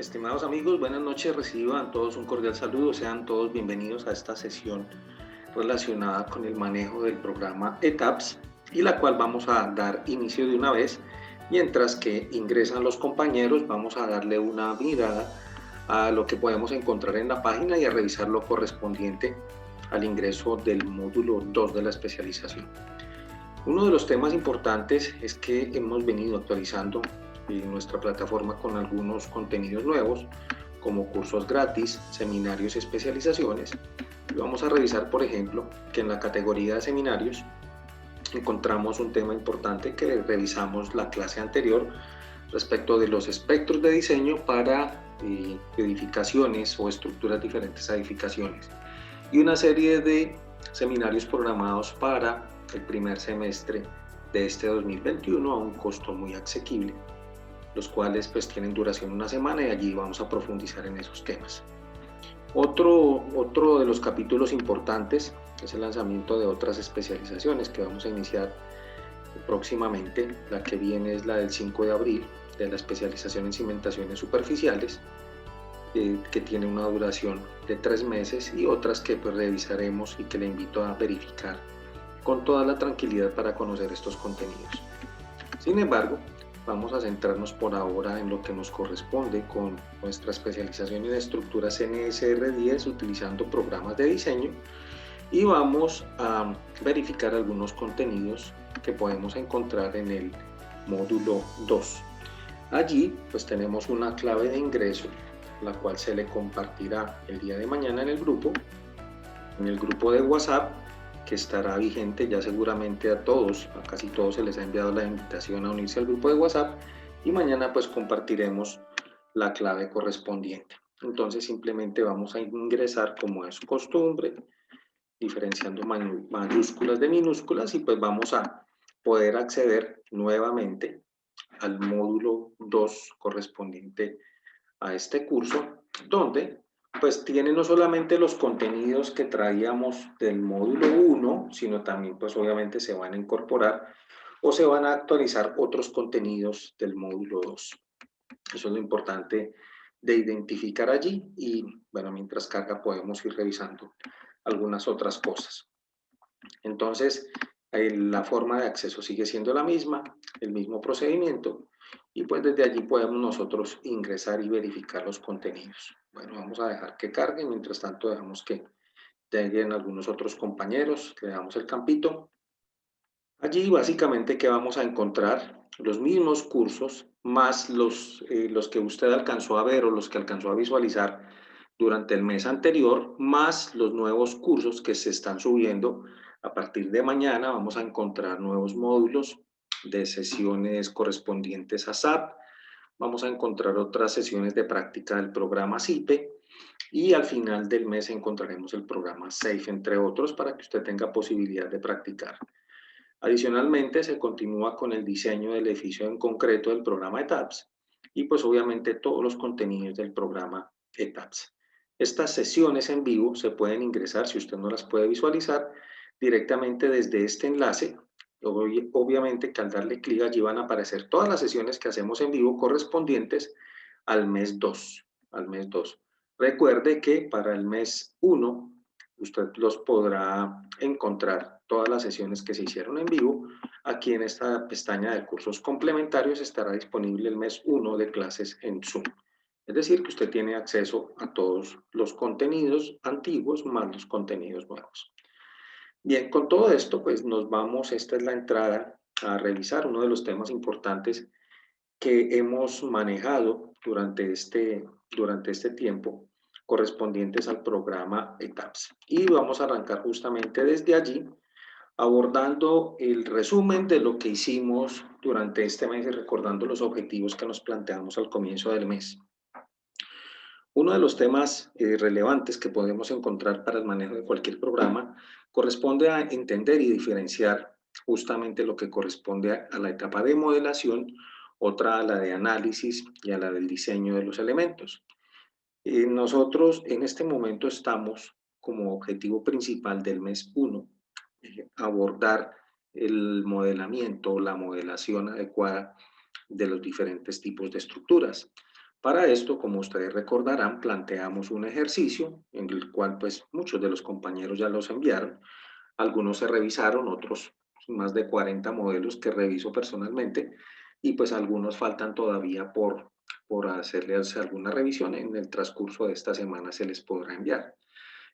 Estimados amigos, buenas noches, reciban todos un cordial saludo, sean todos bienvenidos a esta sesión relacionada con el manejo del programa ETAPS y la cual vamos a dar inicio de una vez. Mientras que ingresan los compañeros, vamos a darle una mirada a lo que podemos encontrar en la página y a revisar lo correspondiente al ingreso del módulo 2 de la especialización. Uno de los temas importantes es que hemos venido actualizando nuestra plataforma con algunos contenidos nuevos, como cursos gratis, seminarios y especializaciones. Y vamos a revisar, por ejemplo, que en la categoría de seminarios encontramos un tema importante que revisamos la clase anterior respecto de los espectros de diseño para edificaciones o estructuras diferentes a edificaciones. Y una serie de seminarios programados para el primer semestre de este 2021 a un costo muy asequible, los cuales pues tienen duración una semana y allí vamos a profundizar en esos temas. Otro de los capítulos importantes es el lanzamiento de otras especializaciones que vamos a iniciar próximamente. La que viene es la del 5 de abril, de la especialización en cimentaciones superficiales, que tiene una duración de 3 meses, y otras que pues revisaremos y que le invito a verificar con toda la tranquilidad para conocer estos contenidos. Sin embargo, vamos a centrarnos por ahora en lo que nos corresponde con nuestra especialización en estructuras NSR 10 utilizando programas de diseño, y vamos a verificar algunos contenidos que podemos encontrar en el módulo 2. Allí pues tenemos una clave de ingreso, la cual se le compartirá el día de mañana en el grupo de WhatsApp, que estará vigente ya seguramente a todos, a casi todos se les ha enviado la invitación a unirse al grupo de WhatsApp, y mañana pues compartiremos la clave correspondiente. Entonces simplemente vamos a ingresar como es costumbre, diferenciando mayúsculas de minúsculas, y pues vamos a poder acceder nuevamente al módulo 2 correspondiente a este curso, donde pues tiene no solamente los contenidos que traíamos del módulo 1, sino también pues obviamente se van a incorporar o se van a actualizar otros contenidos del módulo 2. Eso es lo importante de identificar allí, y bueno, mientras carga podemos ir revisando algunas otras cosas. Entonces, la forma de acceso sigue siendo la misma, el mismo procedimiento, y pues desde allí podemos nosotros ingresar y verificar los contenidos. Bueno, vamos a dejar que cargue, mientras tanto dejamos que lleguen algunos otros compañeros, le damos el campito. Allí básicamente que vamos a encontrar los mismos cursos, más los que usted alcanzó a ver o los que alcanzó a visualizar durante el mes anterior, más los nuevos cursos que se están subiendo. A partir de mañana vamos a encontrar nuevos módulos de sesiones correspondientes a SAP, vamos a encontrar otras sesiones de práctica del programa CIPE, y al final del mes encontraremos el programa SAFE, entre otros, para que usted tenga posibilidad de practicar. Adicionalmente, se continúa con el diseño del edificio en concreto del programa ETAPS, y pues obviamente todos los contenidos del programa ETAPS. Estas sesiones en vivo se pueden ingresar, si usted no las puede visualizar, directamente desde este enlace. Obviamente que al darle clic allí van a aparecer todas las sesiones que hacemos en vivo correspondientes al mes 2. Recuerde que para el mes 1 usted los podrá encontrar, todas las sesiones que se hicieron en vivo. Aquí en esta pestaña de cursos complementarios estará disponible el mes 1 de clases en Zoom. Es decir, que usted tiene acceso a todos los contenidos antiguos más los contenidos nuevos. Bien, con todo esto, pues nos vamos, esta es la entrada a revisar uno de los temas importantes que hemos manejado durante este tiempo, correspondientes al programa ETAPS. Y vamos a arrancar justamente desde allí, abordando el resumen de lo que hicimos durante este mes y recordando los objetivos que nos planteamos al comienzo del mes. Uno de los temas relevantes que podemos encontrar para el manejo de cualquier programa corresponde a entender y diferenciar justamente lo que corresponde a la etapa de modelación, otra a la de análisis y a la del diseño de los elementos. Nosotros en este momento estamos como objetivo principal del mes 1 abordar el modelamiento, la modelación adecuada de los diferentes tipos de estructuras. Para esto, como ustedes recordarán, planteamos un ejercicio en el cual pues muchos de los compañeros ya los enviaron, algunos se revisaron, otros más de 40 modelos que reviso personalmente y pues algunos faltan todavía por hacerles alguna revisión. En el transcurso de esta semana se les podrá enviar.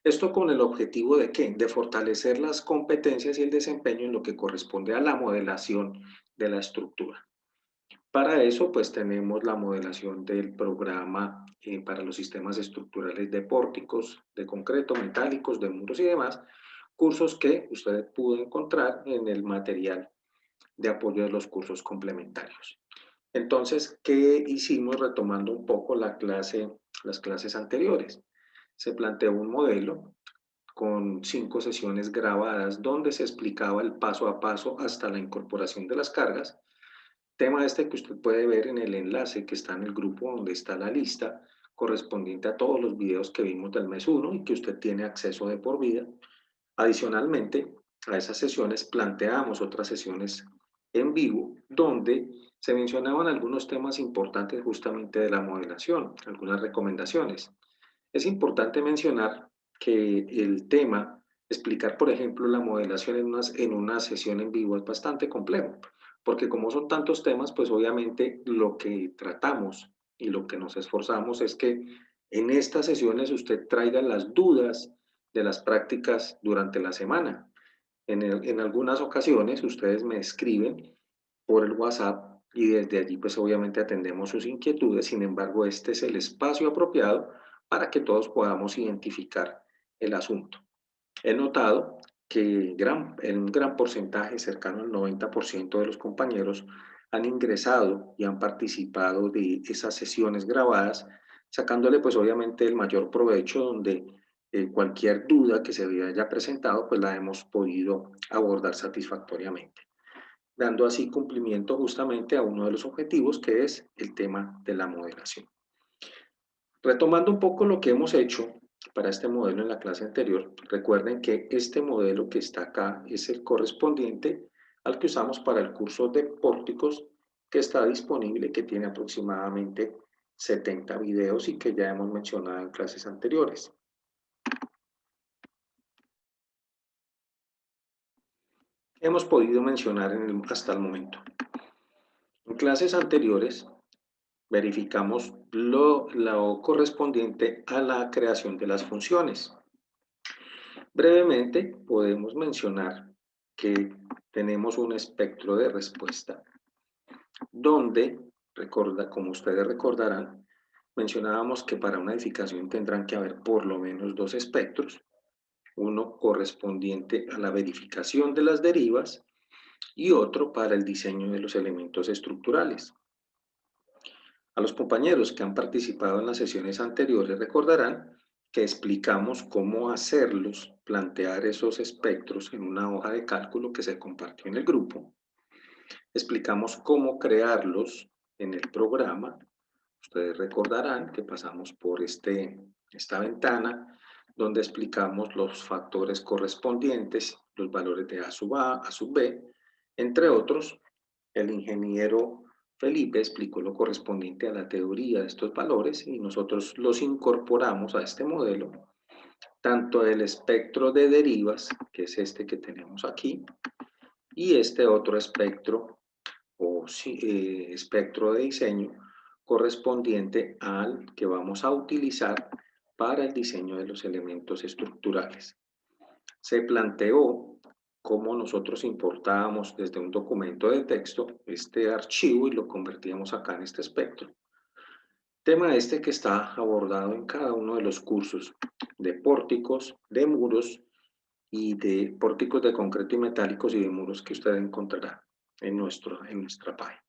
Esto con el objetivo de ¿qué? De fortalecer las competencias y el desempeño en lo que corresponde a la modelación de la estructura. Para eso, pues tenemos la modelación del programa para los sistemas estructurales de pórticos, de concreto, metálicos, de muros y demás, cursos que usted pudo encontrar en el material de apoyo de los cursos complementarios. Entonces, ¿qué hicimos retomando un poco las clases anteriores? Se planteó un modelo con 5 sesiones grabadas donde se explicaba el paso a paso hasta la incorporación de las cargas. Tema este que usted puede ver en el enlace que está en el grupo donde está la lista correspondiente a todos los videos que vimos del mes 1 y que usted tiene acceso de por vida. Adicionalmente, a esas sesiones planteamos otras sesiones en vivo donde se mencionaban algunos temas importantes justamente de la modelación, algunas recomendaciones. Es importante mencionar que el tema, explicar por ejemplo la modelación en una sesión en vivo es bastante complejo, porque como son tantos temas, pues obviamente lo que tratamos y lo que nos esforzamos es que en estas sesiones usted traiga las dudas de las prácticas durante la semana. En algunas ocasiones ustedes me escriben por el WhatsApp y desde allí pues obviamente atendemos sus inquietudes. Sin embargo, este es el espacio apropiado para que todos podamos identificar el asunto. He notado que en un gran porcentaje, cercano al 90% de los compañeros, han ingresado y han participado de esas sesiones grabadas, sacándole pues obviamente el mayor provecho donde cualquier duda que se haya presentado pues la hemos podido abordar satisfactoriamente, dando así cumplimiento justamente a uno de los objetivos que es el tema de la modelación. Retomando un poco lo que hemos hecho para este modelo en la clase anterior, recuerden que este modelo que está acá es el correspondiente al que usamos para el curso de pórticos que está disponible, que tiene aproximadamente 70 videos y que ya hemos mencionado en clases anteriores. Hemos podido mencionar hasta el momento. En clases anteriores verificamos lo correspondiente a la creación de las funciones. Brevemente, podemos mencionar que tenemos un espectro de respuesta donde, como ustedes recordarán, mencionábamos que para una edificación tendrán que haber por lo menos 2 espectros, uno correspondiente a la verificación de las derivas y otro para el diseño de los elementos estructurales. A los compañeros que han participado en las sesiones anteriores recordarán que explicamos cómo hacerlos, plantear esos espectros en una hoja de cálculo que se compartió en el grupo. Explicamos cómo crearlos en el programa. Ustedes recordarán que pasamos por esta ventana donde explicamos los factores correspondientes, los valores de A sub A, A sub B, entre otros. El ingeniero Felipe explicó lo correspondiente a la teoría de estos valores y nosotros los incorporamos a este modelo, tanto el espectro de derivas, que es este que tenemos aquí, y este otro espectro o espectro de diseño correspondiente al que vamos a utilizar para el diseño de los elementos estructurales. Se planteó cómo nosotros importábamos desde un documento de texto este archivo y lo convertíamos acá en este espectro. Tema este que está abordado en cada uno de los cursos de pórticos, de muros y de pórticos de concreto y metálicos y de muros que usted encontrará en nuestra página.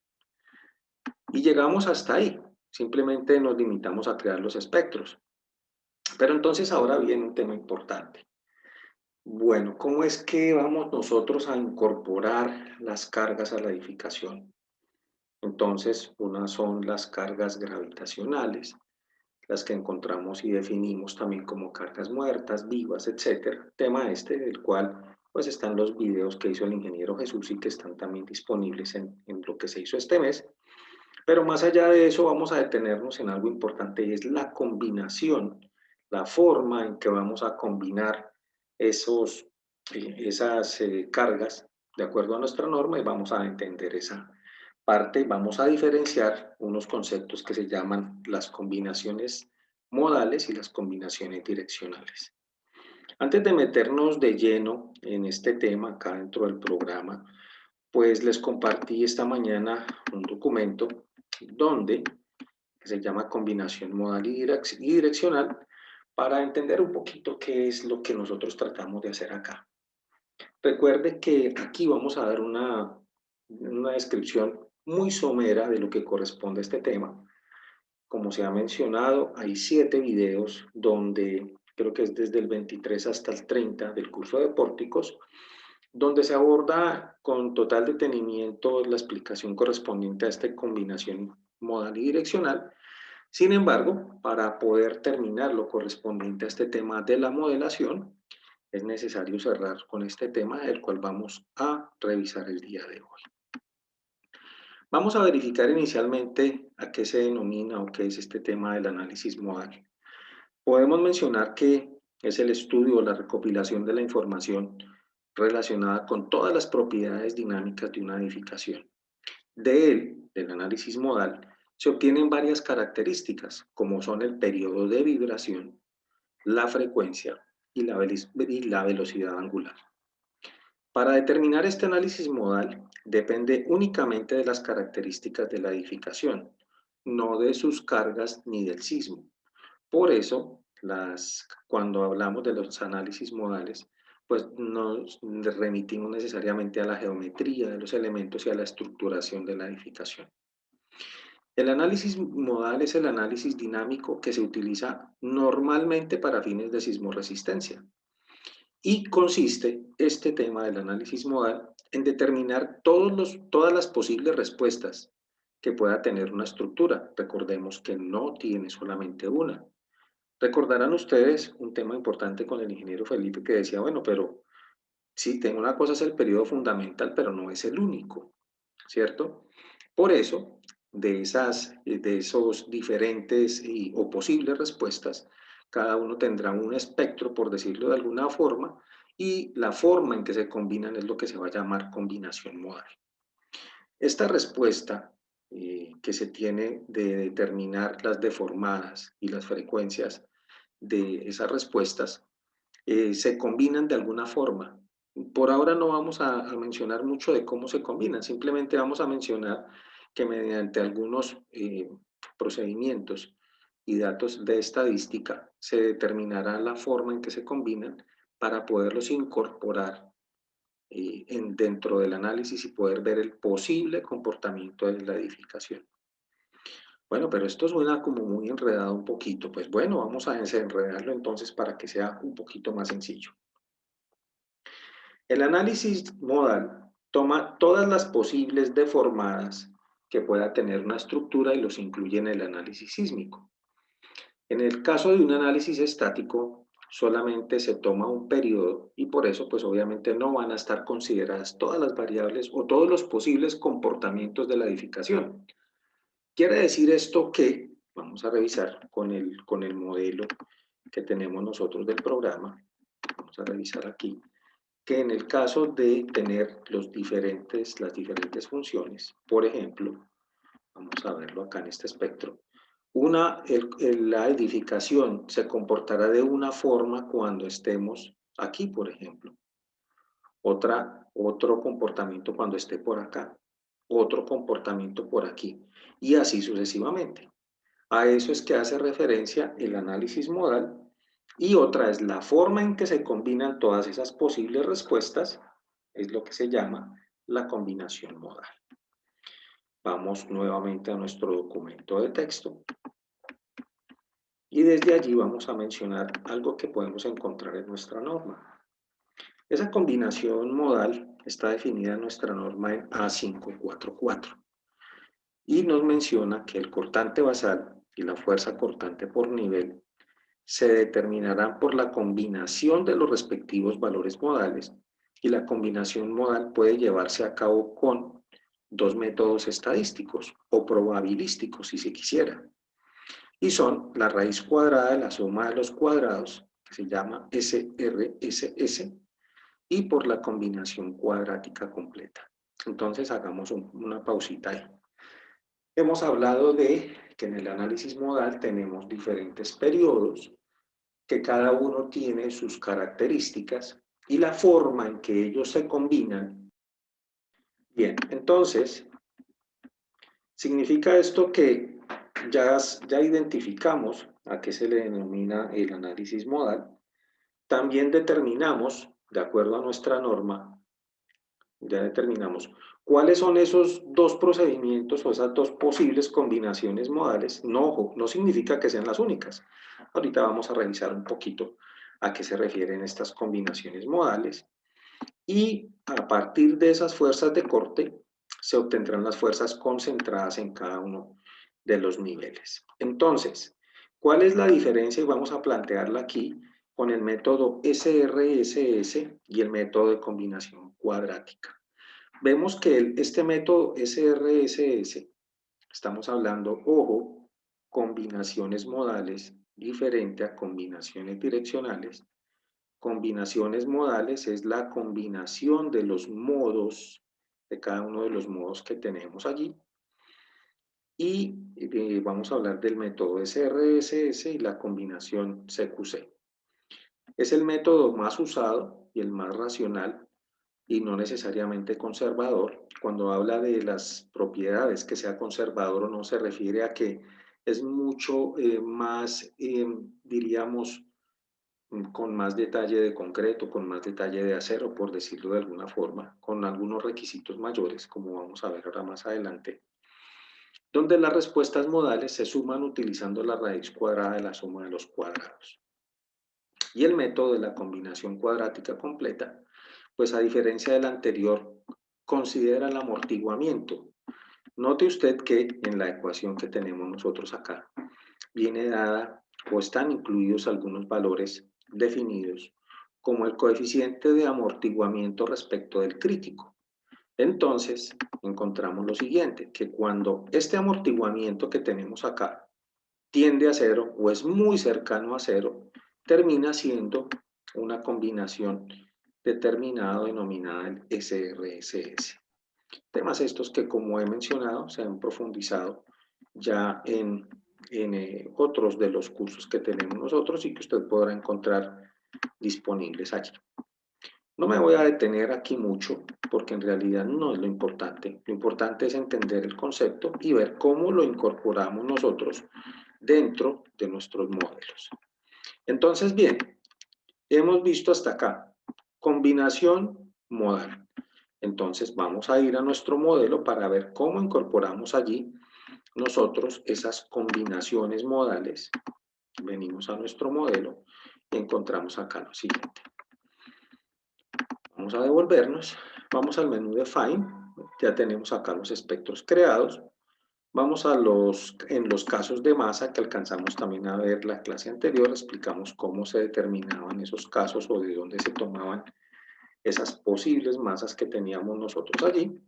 Y llegamos hasta ahí. Simplemente nos limitamos a crear los espectros. Pero entonces ahora viene un tema importante. Bueno, ¿cómo es que vamos nosotros a incorporar las cargas a la edificación? Entonces, unas son las cargas gravitacionales, las que encontramos y definimos también como cargas muertas, vivas, etcétera. Tema del cual pues están los videos que hizo el ingeniero Jesús y que están también disponibles en lo que se hizo este mes. Pero más allá de eso, vamos a detenernos en algo importante y es la combinación, la forma en que vamos a combinar esas cargas de acuerdo a nuestra norma y vamos a entender esa parte. Vamos a diferenciar unos conceptos que se llaman las combinaciones modales y las combinaciones direccionales. Antes de meternos de lleno en este tema acá dentro del programa, pues les compartí esta mañana un documento donde que se llama combinación modal y direccional para entender un poquito qué es lo que nosotros tratamos de hacer acá. Recuerde que aquí vamos a dar una descripción muy somera de lo que corresponde a este tema. Como se ha mencionado, hay 7 videos donde creo que es desde el 23 hasta el 30 del curso de pórticos, donde se aborda con total detenimiento la explicación correspondiente a esta combinación modal y direccional. Sin embargo, para poder terminar lo correspondiente a este tema de la modelación, es necesario cerrar con este tema, el cual vamos a revisar el día de hoy. Vamos a verificar inicialmente a qué se denomina o qué es este tema del análisis modal. Podemos mencionar que es el estudio o la recopilación de la información relacionada con todas las propiedades dinámicas de una edificación. De él, del análisis modal, se obtienen varias características, como son el periodo de vibración, la frecuencia y la velocidad angular. Para determinar este análisis modal, depende únicamente de las características de la edificación, no de sus cargas ni del sismo. Por eso, cuando hablamos de los análisis modales, pues nos remitimos necesariamente a la geometría de los elementos y a la estructuración de la edificación. El análisis modal es el análisis dinámico que se utiliza normalmente para fines de sismorresistencia y consiste este tema del análisis modal en determinar todas las posibles respuestas que pueda tener una estructura. Recordemos que no tiene solamente una. Recordarán ustedes un tema importante con el ingeniero Felipe que decía, bueno, pero sí, tengo una cosa es el periodo fundamental, pero no es el único, ¿cierto? Por eso, de esos diferentes o posibles respuestas, cada uno tendrá un espectro, por decirlo de alguna forma, y la forma en que se combinan es lo que se va a llamar combinación modal. Esta respuesta que se tiene de determinar las deformadas y las frecuencias de esas respuestas se combinan de alguna forma. Por ahora no vamos a mencionar mucho de cómo se combinan, simplemente vamos a mencionar que mediante algunos procedimientos y datos de estadística se determinará la forma en que se combinan para poderlos incorporar dentro del análisis y poder ver el posible comportamiento de la edificación. Bueno, pero esto suena como muy enredado un poquito. Pues bueno, vamos a desenredarlo entonces para que sea un poquito más sencillo. El análisis modal toma todas las posibles deformadas que pueda tener una estructura y los incluye en el análisis sísmico. En el caso de un análisis estático, solamente se toma un periodo y por eso, pues obviamente no van a estar consideradas todas las variables o todos los posibles comportamientos de la edificación. Quiere decir esto que, vamos a revisar con el modelo que tenemos nosotros del programa, vamos a revisar aquí, que en el caso de tener las diferentes funciones, por ejemplo, vamos a verlo acá en este espectro, la edificación se comportará de una forma cuando estemos aquí, por ejemplo, otro comportamiento cuando esté por acá, otro comportamiento por aquí, y así sucesivamente. A eso es que hace referencia el análisis modal, y otra es la forma en que se combinan todas esas posibles respuestas, es lo que se llama la combinación modal. Vamos nuevamente a nuestro documento de texto y desde allí vamos a mencionar algo que podemos encontrar en nuestra norma. Esa combinación modal está definida en nuestra norma en A544 y nos menciona que el cortante basal y la fuerza cortante por nivel se determinarán por la combinación de los respectivos valores modales y la combinación modal puede llevarse a cabo con dos métodos estadísticos o probabilísticos, si se quisiera. Y son la raíz cuadrada de la suma de los cuadrados, que se llama SRSS, y por la combinación cuadrática completa. Entonces hagamos una pausita ahí. Hemos hablado de que en el análisis modal tenemos diferentes periodos, que cada uno tiene sus características y la forma en que ellos se combinan. Bien, entonces, significa esto que ya identificamos a qué se le denomina el análisis modal. También determinamos, de acuerdo a nuestra norma, ya determinamos cuáles son esos dos procedimientos o esas dos posibles combinaciones modales. No, no significa que sean las únicas. Ahorita vamos a revisar un poquito a qué se refieren estas combinaciones modales. Y a partir de esas fuerzas de corte se obtendrán las fuerzas concentradas en cada uno de los niveles. Entonces, ¿cuál es la diferencia? Y vamos a plantearla aquí con el método SRSS y el método de combinación cuadrática. Vemos que este método SRSS, estamos hablando, ojo, combinaciones modales diferente a combinaciones direccionales. Combinaciones modales es la combinación de los modos, de cada uno de los modos que tenemos allí. Y vamos a hablar del método SRSS y la combinación CQC. Es el método más usado y el más racional y no necesariamente conservador. Cuando habla de las propiedades, que sea conservador o no, se refiere a que es mucho más, diríamos, con más detalle de concreto, con más detalle de acero, por decirlo de alguna forma, con algunos requisitos mayores, como vamos a ver ahora más adelante, donde las respuestas modales se suman utilizando la raíz cuadrada de la suma de los cuadrados. Y el método de la combinación cuadrática completa, pues a diferencia del anterior, considera el amortiguamiento. Note usted que en la ecuación que tenemos nosotros acá, viene dada o están incluidos algunos valores definidos como el coeficiente de amortiguamiento respecto del crítico. Entonces, encontramos lo siguiente, que cuando este amortiguamiento que tenemos acá tiende a cero o es muy cercano a cero, termina siendo una combinación determinada denominada el SRSS. Temas estos que, como he mencionado, se han profundizado ya en otros de los cursos que tenemos nosotros y que usted podrá encontrar disponibles allí. No me voy a detener aquí mucho porque en realidad no es lo importante. Lo importante es entender el concepto y ver cómo lo incorporamos nosotros dentro de nuestros modelos. Entonces, bien, hemos visto hasta acá combinación modal. Entonces vamos a ir a nuestro modelo para ver cómo incorporamos allí nosotros esas combinaciones modales. Venimos a nuestro modelo y encontramos acá lo siguiente. Vamos a devolvernos, vamos al menú de Find, ya tenemos acá los espectros creados. Vamos a en los casos de masa que alcanzamos también a ver la clase anterior, explicamos cómo se determinaban esos casos o de dónde se tomaban esas posibles masas que teníamos nosotros allí.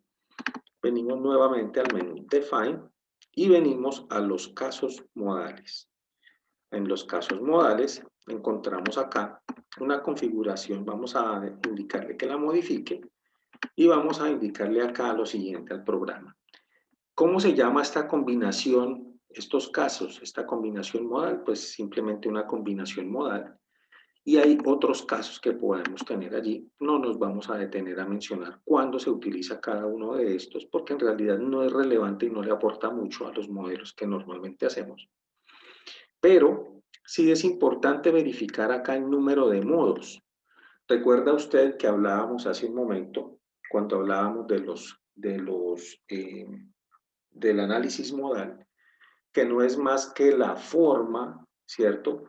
Venimos nuevamente al menú Define y venimos a los casos modales. En los casos modales encontramos acá una configuración, vamos a indicarle que la modifique y vamos a indicarle acá lo siguiente al programa. ¿Cómo se llama esta combinación, estos casos, esta combinación modal? Pues simplemente una combinación modal. Y hay otros casos que podemos tener allí. No nos vamos a detener a mencionar cuándo se utiliza cada uno de estos, porque en realidad no es relevante y no le aporta mucho a los modelos que normalmente hacemos. Pero sí es importante verificar acá el número de modos. Recuerda usted que hablábamos hace un momento, cuando hablábamos del análisis modal, que no es más que la forma, ¿cierto?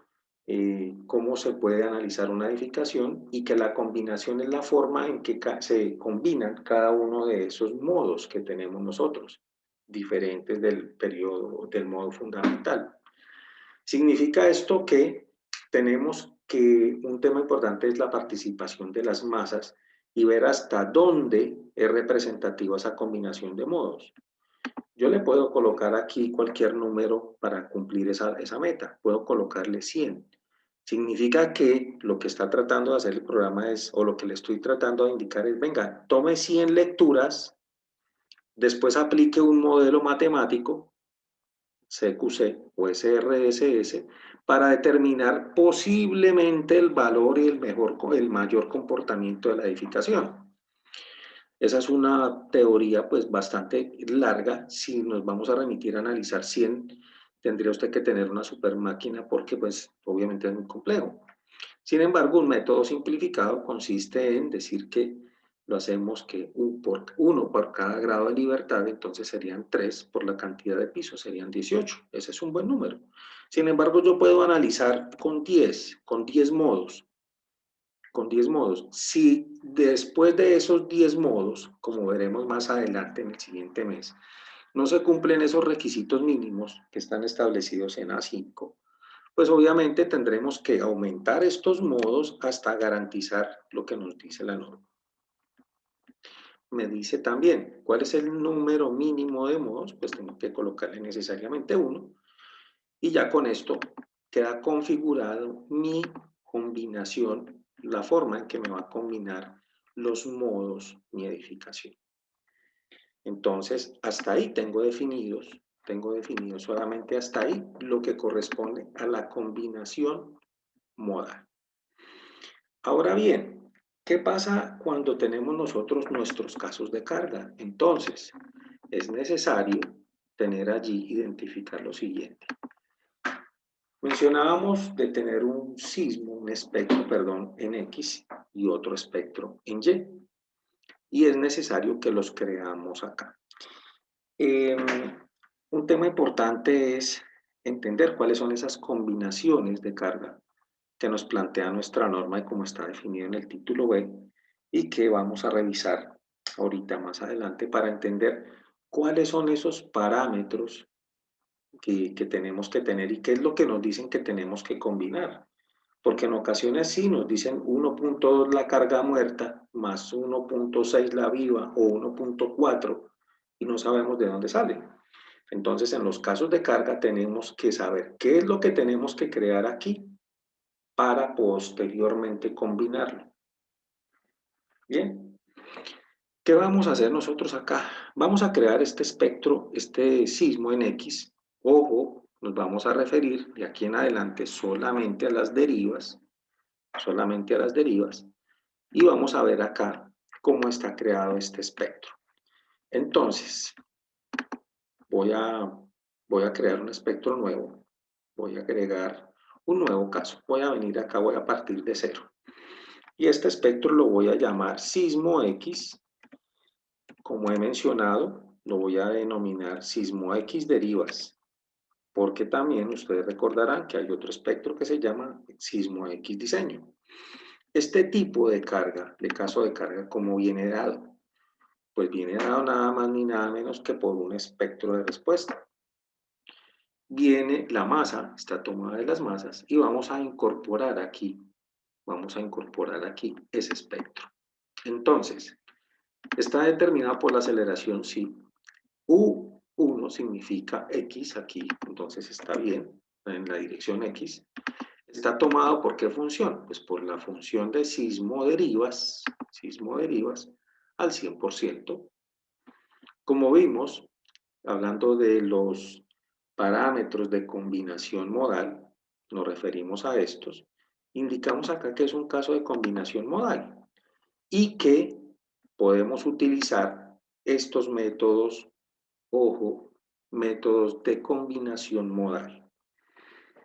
Cómo se puede analizar una edificación y que la combinación es la forma en que se combinan cada uno de esos modos que tenemos nosotros, diferentes del periodo, del modo fundamental. Significa esto que tenemos que un tema importante es la participación de las masas y ver hasta dónde es representativa esa combinación de modos. Yo le puedo colocar aquí cualquier número para cumplir esa meta. Puedo colocarle 100. Significa que lo que está tratando de hacer el programa es, o lo que le estoy tratando de indicar es, venga, tome 100 lecturas, después aplique un modelo matemático, CQC o SRSS, para determinar posiblemente el valor y el mayor comportamiento de la edificación. Esa es una teoría pues bastante larga. Si nos vamos a remitir a analizar 100, tendría usted que tener una super máquina porque pues obviamente es muy complejo. Sin embargo, un método simplificado consiste en decir que lo hacemos que uno por cada grado de libertad, entonces serían 3 por la cantidad de pisos, serían 18. Ese es un buen número. Sin embargo, yo puedo analizar con 10 modos. Con 10 modos. Si después de esos 10 modos, como veremos más adelante en el siguiente mes, no se cumplen esos requisitos mínimos que están establecidos en A5, pues obviamente tendremos que aumentar estos modos hasta garantizar lo que nos dice la norma. Me dice también, ¿cuál es el número mínimo de modos? Pues tengo que colocarle necesariamente 1 y ya con esto queda configurado mi combinación, la forma en que me va a combinar los modos mi edificación. Entonces, hasta ahí tengo definido solamente hasta ahí lo que corresponde a la combinación modal. Ahora bien, ¿qué pasa cuando tenemos nosotros nuestros casos de carga? Entonces, es necesario tener allí, identificar lo siguiente. Mencionábamos de tener un sismo, un espectro, perdón, en X y otro espectro en Y. Y es necesario que los creamos acá. Un tema importante es entender cuáles son esas combinaciones de carga que nos plantea nuestra norma y cómo está definido en el título B y que vamos a revisar ahorita más adelante para entender cuáles son esos parámetros que tenemos que tener y qué es lo que nos dicen que tenemos que combinar. Porque en ocasiones sí nos dicen 1.2 la carga muerta más 1.6 la viva o 1.4 y no sabemos de dónde sale. Entonces, en los casos de carga tenemos que saber qué es lo que tenemos que crear aquí para posteriormente combinarlo. Bien, ¿qué vamos a hacer nosotros acá? Vamos a crear este espectro, este sismo en X. Ojo, nos vamos a referir de aquí en adelante solamente a las derivas, y vamos a ver acá cómo está creado este espectro. Entonces, voy a crear un espectro nuevo, voy a agregar un nuevo caso, voy a venir acá, voy a partir de 0. Y este espectro lo voy a llamar sismo X. Como he mencionado, lo voy a denominar sismo X derivas, porque también ustedes recordarán que hay otro espectro que se llama sismo X diseño. Este tipo de carga, de caso de carga, ¿cómo viene dado? Pues viene dado nada más ni nada menos que por un espectro de respuesta. Viene la masa, está tomada de las masas, y vamos a incorporar aquí ese espectro. Entonces, está determinado por la aceleración, sí. U1 significa X aquí, entonces está bien, en la dirección X. Está tomado por qué función? Pues por la función de sismo derivas al 100%. Como vimos, hablando de los parámetros de combinación modal, nos referimos a estos, indicamos acá que es un caso de combinación modal y que podemos utilizar estos métodos, ojo, métodos de combinación modal.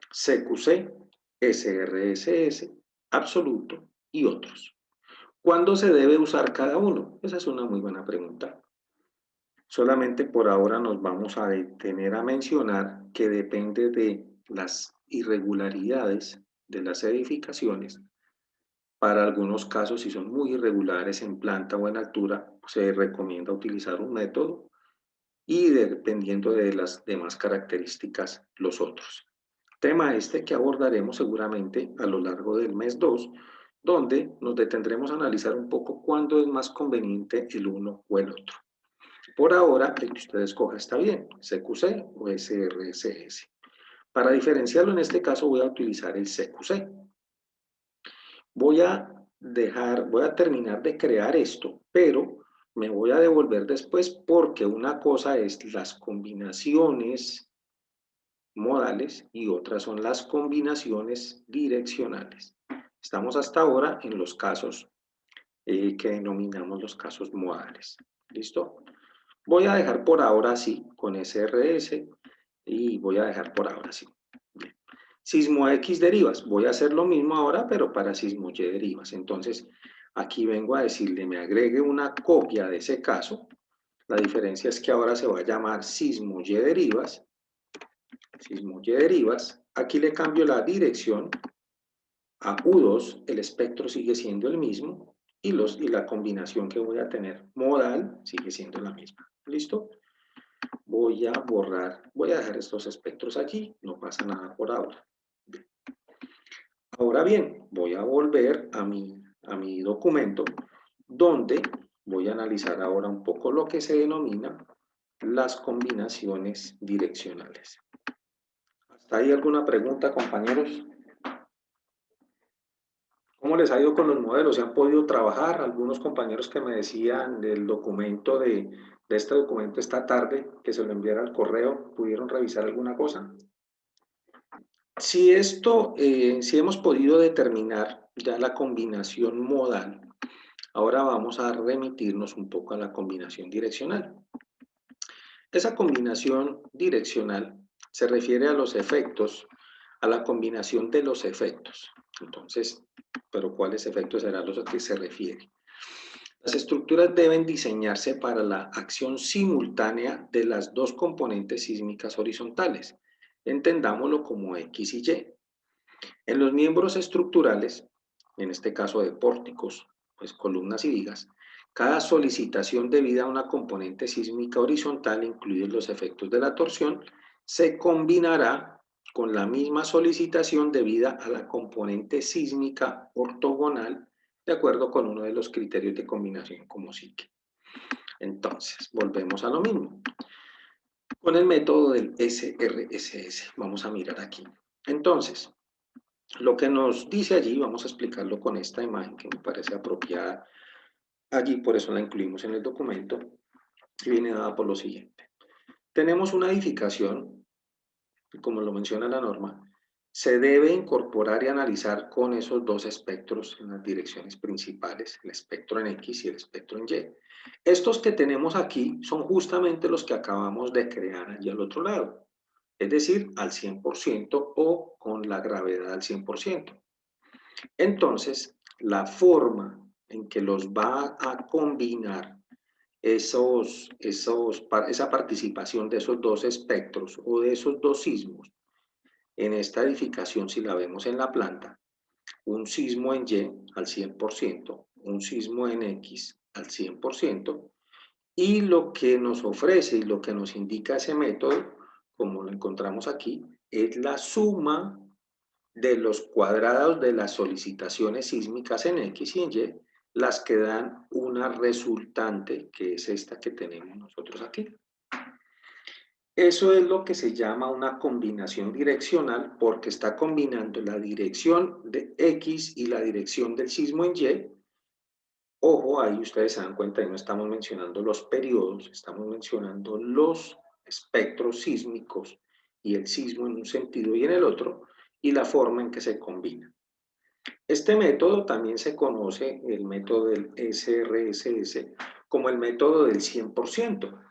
CQC, SRSS, absoluto y otros. ¿Cuándo se debe usar cada uno? Esa es una muy buena pregunta. Solamente por ahora nos vamos a detener a mencionar que depende de las irregularidades de las edificaciones. Para algunos casos, si son muy irregulares en planta o en altura, se recomienda utilizar un método y dependiendo de las demás características, los otros. Tema este que abordaremos seguramente a lo largo del mes 2, donde nos detendremos a analizar un poco cuándo es más conveniente el uno o el otro. Por ahora, el que usted escoja está bien, CQC o SRSS. Para diferenciarlo en este caso voy a utilizar el CQC. Voy a terminar de crear esto, pero me voy a devolver después porque una cosa es las combinaciones modales y otras son las combinaciones direccionales. Estamos hasta ahora en los casos que denominamos los casos modales. ¿Listo? Voy a dejar por ahora así con SRS y voy a dejar por ahora así. Bien. Sismo X derivas. Voy a hacer lo mismo ahora, pero para sismo Y derivas. Entonces, aquí vengo a decirle, me agregue una copia de ese caso. La diferencia es que ahora se va a llamar sismo Y derivas. Sismo Y derivas. Aquí le cambio la dirección a U2, el espectro sigue siendo el mismo y la combinación que voy a tener modal sigue siendo la misma. ¿Listo? Voy a borrar, voy a dejar estos espectros aquí, no pasa nada por ahora. Ahora bien, voy a volver a mi documento donde voy a analizar ahora un poco lo que se denomina las combinaciones direccionales. ¿Hasta ahí alguna pregunta, compañeros? ¿Cómo les ha ido con los modelos? ¿Se han podido trabajar? Algunos compañeros que me decían del documento de este documento esta tarde, que se lo enviara al correo, ¿pudieron revisar alguna cosa? Si si hemos podido determinar ya la combinación modal, ahora vamos a remitirnos un poco a la combinación direccional. Esa combinación direccional se refiere a los efectos, a la combinación de los efectos. Entonces, ¿pero cuáles efectos serán los a que se refiere? Las estructuras deben diseñarse para la acción simultánea de las dos componentes sísmicas horizontales. Entendámoslo como X y Y. En los miembros estructurales, en este caso de pórticos, pues columnas y vigas, cada solicitación debida a una componente sísmica horizontal, incluidos los efectos de la torsión, se combinará con la misma solicitación debida a la componente sísmica ortogonal, de acuerdo con uno de los criterios de combinación como sigue. Entonces, volvemos a lo mismo. Con el método del SRSS, vamos a mirar aquí. Entonces, lo que nos dice allí, vamos a explicarlo con esta imagen que me parece apropiada allí, por eso la incluimos en el documento, y viene dada por lo siguiente. Tenemos una edificación, y como lo menciona la norma, se debe incorporar y analizar con esos dos espectros en las direcciones principales, el espectro en X y el espectro en Y. Estos que tenemos aquí son justamente los que acabamos de crear allí al otro lado, es decir, al 100% o con la gravedad al 100%. Entonces, la forma en que los va a combinar esa participación de esos dos espectros o de esos dos sismos en esta edificación, si la vemos en la planta, un sismo en Y al 100%, un sismo en X al 100%, y lo que nos ofrece y lo que nos indica ese método, como lo encontramos aquí, es la suma de los cuadrados de las solicitaciones sísmicas en X y en Y, las que dan una resultante, que es esta que tenemos nosotros aquí. Eso es lo que se llama una combinación direccional, porque está combinando la dirección de X y la dirección del sismo en Y. Ojo, ahí ustedes se dan cuenta, ahí no estamos mencionando los periodos, estamos mencionando los espectros sísmicos y el sismo en un sentido y en el otro, y la forma en que se combina. Este método también se conoce, el método del SRSS, como el método del 100%.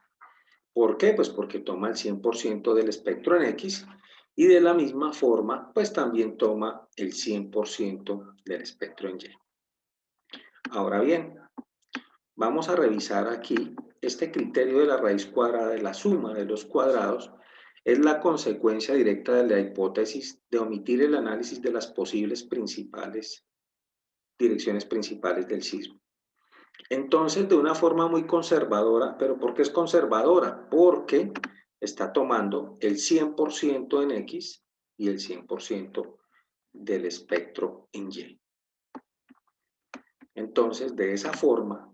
¿Por qué? Pues porque toma el 100% del espectro en X y de la misma forma, pues también toma el 100% del espectro en Y. Ahora bien, vamos a revisar aquí este criterio de la raíz cuadrada de la suma de los cuadrados. Es la consecuencia directa de la hipótesis de omitir el análisis de las posibles direcciones principales del sismo. Entonces, de una forma muy conservadora, ¿pero por qué es conservadora? Porque está tomando el 100% en X y el 100% del espectro en Y. Entonces, de esa forma,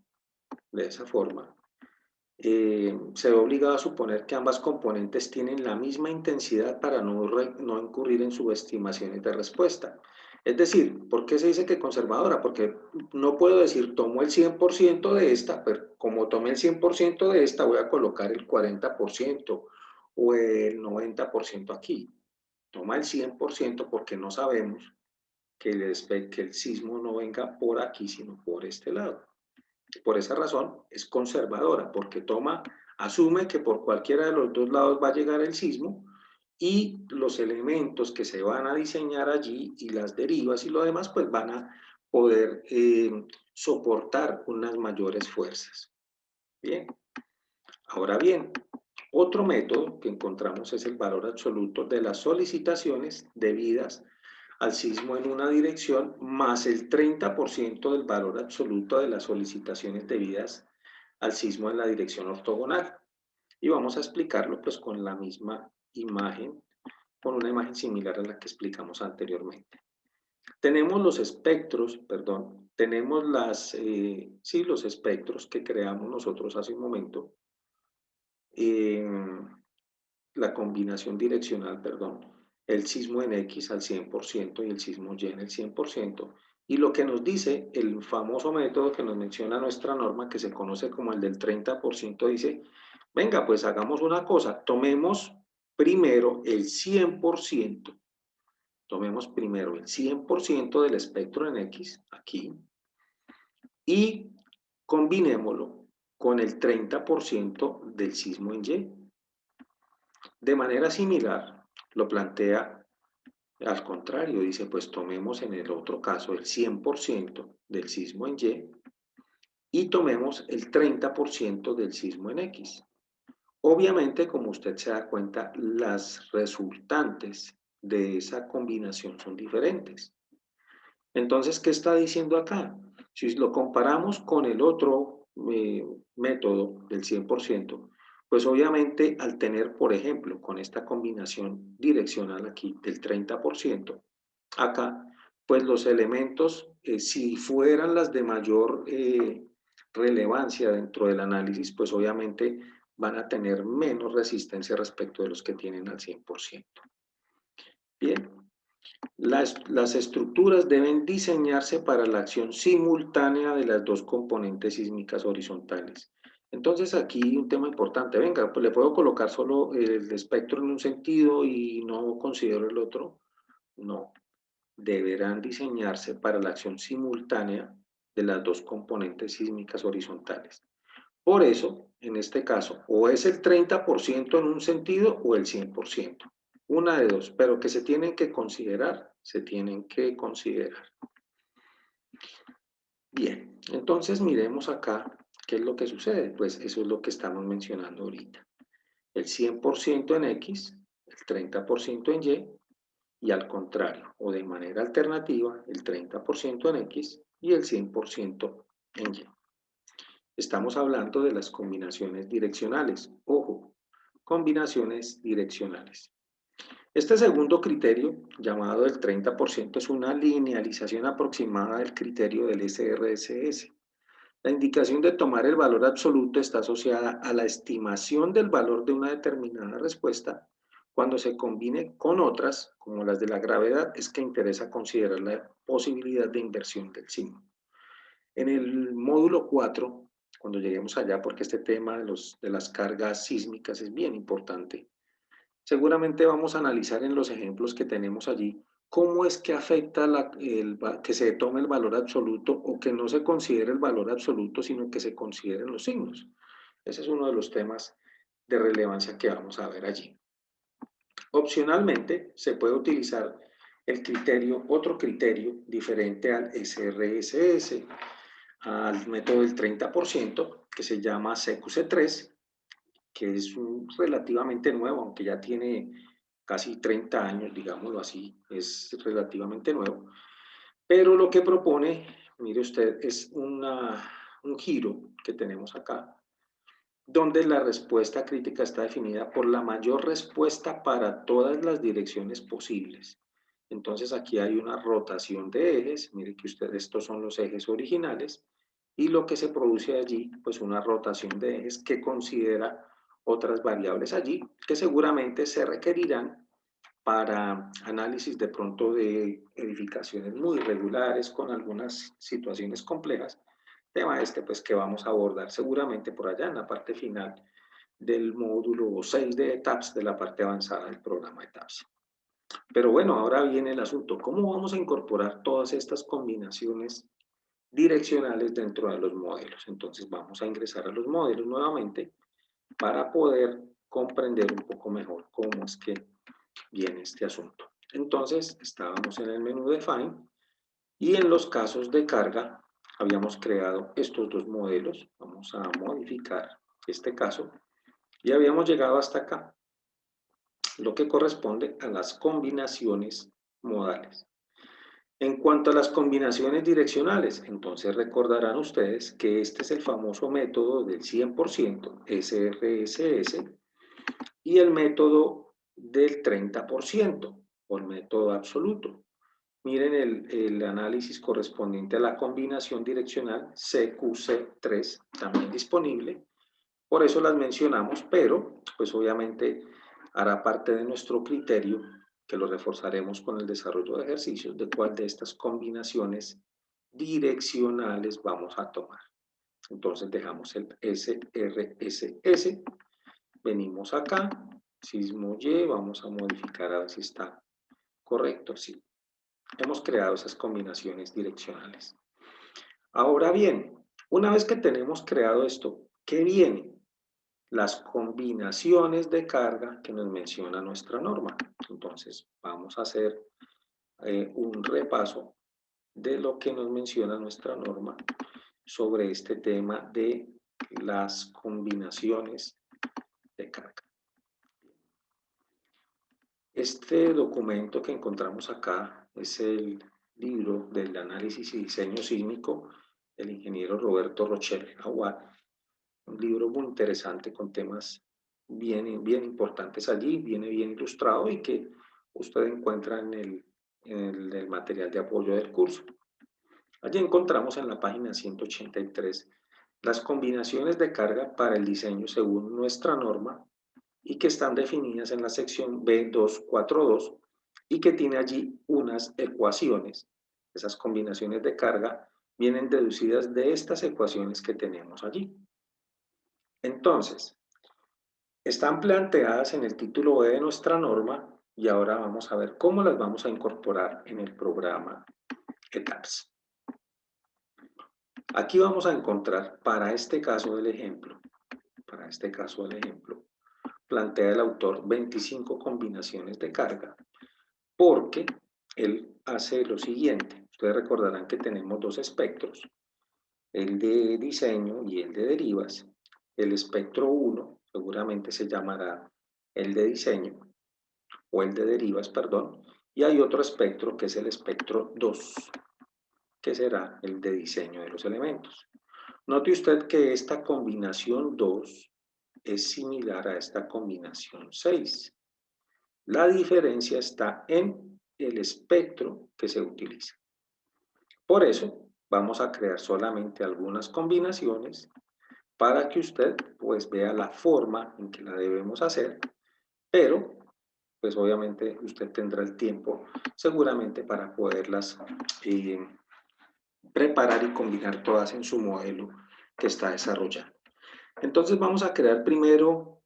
se ve obligado a suponer que ambas componentes tienen la misma intensidad para no incurrir en subestimaciones de respuesta. Es decir, ¿por qué se dice que conservadora? Porque no puedo decir tomo el 100% de esta, pero como tomé el 100% de esta, voy a colocar el 40% o el 90% aquí. Toma el 100% porque no sabemos que el sismo no venga por aquí, sino por este lado. Por esa razón es conservadora, porque asume que por cualquiera de los dos lados va a llegar el sismo y los elementos que se van a diseñar allí y las derivas y lo demás, pues van a poder soportar unas mayores fuerzas. Bien, ahora bien, otro método que encontramos es el valor absoluto de las solicitaciones debidas al sismo en una dirección más el 30% del valor absoluto de las solicitaciones debidas al sismo en la dirección ortogonal. Y vamos a explicarlo pues con la misma imagen, con una imagen similar a la que explicamos anteriormente. Tenemos los espectros, perdón, tenemos los espectros que creamos nosotros hace un momento, la combinación direccional, perdón, el sismo en X al 100% y el sismo Y en el 100%, y lo que nos dice el famoso método que nos menciona nuestra norma, que se conoce como el del 30%, dice, venga, pues hagamos una cosa, tomemos primero el 100%, tomemos primero el 100% del espectro en X, aquí, y combinémoslo con el 30% del sismo en Y. De manera similar, lo plantea al contrario, dice, pues tomemos en el otro caso el 100% del sismo en Y tomemos el 30% del sismo en X. Obviamente, como usted se da cuenta, las resultantes de esa combinación son diferentes. Entonces, ¿qué está diciendo acá? Si lo comparamos con el otro método del 100%, pues obviamente al tener, por ejemplo, con esta combinación direccional aquí del 30%, acá, pues los elementos, si fueran las de mayor relevancia dentro del análisis, pues obviamente van a tener menos resistencia respecto de los que tienen al 100%. Bien, las estructuras deben diseñarse para la acción simultánea de las dos componentes sísmicas horizontales. Entonces aquí un tema importante, venga, pues le puedo colocar solo el espectro en un sentido y no considero el otro. No, deberán diseñarse para la acción simultánea de las dos componentes sísmicas horizontales. Por eso, en este caso, o es el 30% en un sentido o el 100%. Una de dos, pero que se tienen que considerar, se tienen que considerar. Bien, entonces miremos acá qué es lo que sucede. Pues eso es lo que estamos mencionando ahorita. El 100% en X, el 30% en y al contrario, o de manera alternativa, el 30% en X y el 100% en Y. Estamos hablando de las combinaciones direccionales. Ojo, combinaciones direccionales. Este segundo criterio, llamado el 30%, es una linealización aproximada del criterio del SRSS. La indicación de tomar el valor absoluto está asociada a la estimación del valor de una determinada respuesta. Cuando se combine con otras, como las de la gravedad, es que interesa considerar la posibilidad de inversión del signo. En el módulo 4, cuando lleguemos allá, porque este tema de las cargas sísmicas es bien importante, seguramente vamos a analizar en los ejemplos que tenemos allí cómo es que afecta que se tome el valor absoluto o que no se considere el valor absoluto, sino que se consideren los signos. Ese es uno de los temas de relevancia que vamos a ver allí. Opcionalmente, se puede utilizar otro criterio diferente al SRSS, al método del 30%, que se llama CQC3, que es relativamente nuevo, aunque ya tiene casi 30 años, digámoslo así, es relativamente nuevo. Pero lo que propone, mire usted, es un giro que tenemos acá, donde la respuesta crítica está definida por la mayor respuesta para todas las direcciones posibles. Entonces aquí hay una rotación de ejes, mire que ustedes, estos son los ejes originales, y lo que se produce allí, pues una rotación de ejes que considera otras variables allí, que seguramente se requerirán para análisis de pronto de edificaciones muy irregulares con algunas situaciones complejas. Tema este pues que vamos a abordar seguramente por allá en la parte final del módulo 6 de ETAPS, de la parte avanzada del programa ETAPS. Pero bueno, ahora viene el asunto, ¿cómo vamos a incorporar todas estas combinaciones direccionales dentro de los modelos? Entonces vamos a ingresar a los modelos nuevamente para poder comprender un poco mejor cómo es que viene este asunto. Entonces estábamos en el menú de Define y en los casos de carga habíamos creado estos dos modelos. Vamos a modificar este caso y habíamos llegado hasta acá, lo que corresponde a las combinaciones modales. En cuanto a las combinaciones direccionales, entonces recordarán ustedes que este es el famoso método del 100%, SRSS, y el método del 30%, o el método absoluto. Miren el análisis correspondiente a la combinación direccional CQC3, también disponible. Por eso las mencionamos, pero pues obviamente hará parte de nuestro criterio, que lo reforzaremos con el desarrollo de ejercicios, de cuál de estas combinaciones direccionales vamos a tomar. Entonces dejamos el SRSS, venimos acá, sismo Y, vamos a modificar a ver si está correcto, sí. Hemos creado esas combinaciones direccionales. Ahora bien, una vez que tenemos creado esto, ¿qué viene? Las combinaciones de carga que nos menciona nuestra norma. Entonces, vamos a hacer un repaso de lo que nos menciona nuestra norma sobre este tema de las combinaciones de carga. Este documento que encontramos acá es el libro del análisis y diseño sísmico del ingeniero Roberto Rochelle Aguad, un libro muy interesante con temas bien importantes allí, viene bien ilustrado y que usted encuentra en el material de apoyo del curso. Allí encontramos en la página 183 las combinaciones de carga para el diseño según nuestra norma y que están definidas en la sección B242 y que tiene allí unas ecuaciones. Esas combinaciones de carga vienen deducidas de estas ecuaciones que tenemos allí. Entonces, están planteadas en el título B de nuestra norma y ahora vamos a ver cómo las vamos a incorporar en el programa ETAPS. Aquí vamos a encontrar, para este caso del ejemplo, plantea el autor 25 combinaciones de carga, porque él hace lo siguiente. Ustedes recordarán que tenemos dos espectros, el de diseño y el de derivas. El espectro 1 seguramente se llamará el de diseño, o el de derivas, perdón, y hay otro espectro que es el espectro 2, que será el de diseño de los elementos. Note usted que esta combinación 2 es similar a esta combinación 6. La diferencia está en el espectro que se utiliza. Por eso vamos a crear solamente algunas combinaciones para que usted pues vea la forma en que la debemos hacer, pero pues obviamente usted tendrá el tiempo seguramente para poderlas preparar y combinar todas en su modelo que está desarrollando. Entonces vamos a crear primero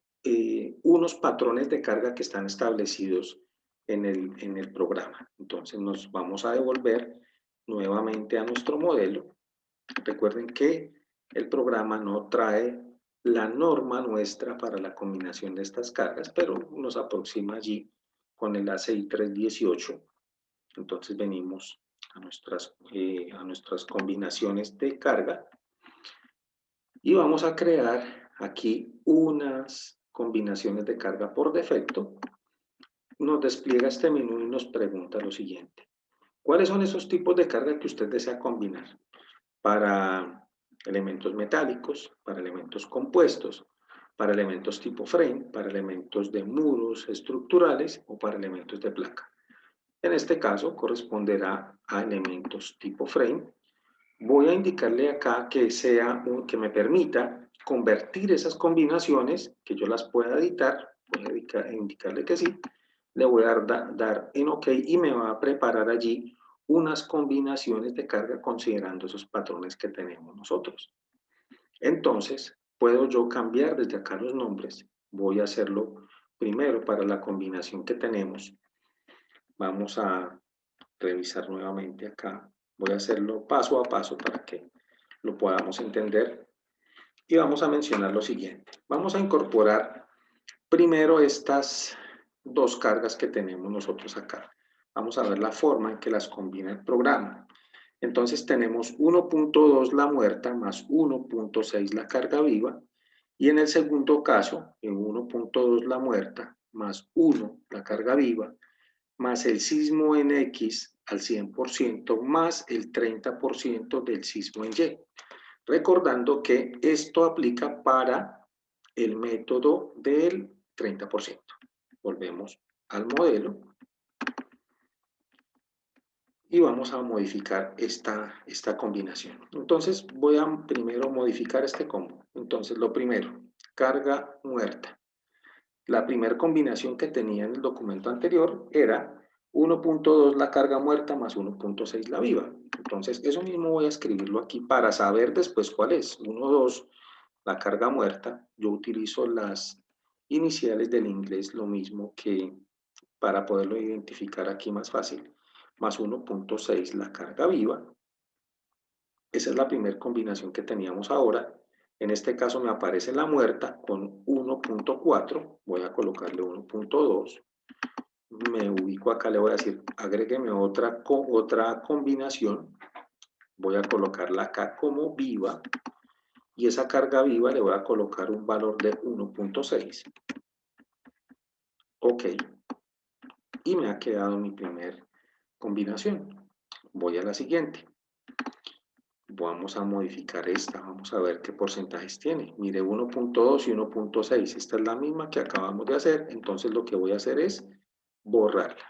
unos patrones de carga que están establecidos en el programa. Entonces nos vamos a devolver nuevamente a nuestro modelo. Recuerden que el programa no trae la norma nuestra para la combinación de estas cargas, pero nos aproxima allí con el ACI 318. Entonces venimos a nuestras combinaciones de carga y vamos a crear aquí unas combinaciones de carga por defecto. Nos despliega este menú y nos pregunta lo siguiente: ¿cuáles son esos tipos de carga que usted desea combinar? Para elementos metálicos, para elementos compuestos, para elementos tipo frame, para elementos de muros estructurales o para elementos de placa. En este caso corresponderá a elementos tipo frame. Voy a indicarle acá que que me permita convertir esas combinaciones, que yo las pueda editar. Voy a indicarle que sí. Le voy a dar en OK y me va a preparar allí unas combinaciones de carga considerando esos patrones que tenemos nosotros. Entonces, puedo yo cambiar desde acá los nombres. Voy a hacerlo primero para la combinación que tenemos. Vamos a revisar nuevamente acá. Voy a hacerlo paso a paso para que lo podamos entender. Y vamos a mencionar lo siguiente. Vamos a incorporar primero estas dos cargas que tenemos nosotros acá. Vamos a ver la forma en que las combina el programa. Entonces tenemos 1.2 la muerta más 1.6 la carga viva. Y en el segundo caso, en 1.2 la muerta más 1 la carga viva, más el sismo en X al 100% más el 30% del sismo en Y. Recordando que esto aplica para el método del 30%. Volvemos al modelo y vamos a modificar esta combinación. Entonces voy a primero modificar este combo. Entonces lo primero, carga muerta. La primera combinación que tenía en el documento anterior era 1.2 la carga muerta más 1.6 la viva. Entonces eso mismo voy a escribirlo aquí para saber después cuál es. 1.2 la carga muerta. Yo utilizo las iniciales del inglés, lo mismo que para poderlo identificar aquí más fácil, más 1.6 la carga viva. Esa es la primera combinación que teníamos ahora. En este caso me aparece la muerta con 1.4, voy a colocarle 1.2, me ubico acá, le voy a decir, agrégueme otra combinación, voy a colocarla acá como viva, y esa carga viva le voy a colocar un valor de 1.6. OK. Y me ha quedado mi primer combinación. Voy a la siguiente. Vamos a modificar esta, vamos a ver qué porcentajes tiene. Mire, 1.2 y 1.6, esta es la misma que acabamos de hacer, entonces lo que voy a hacer es borrarla.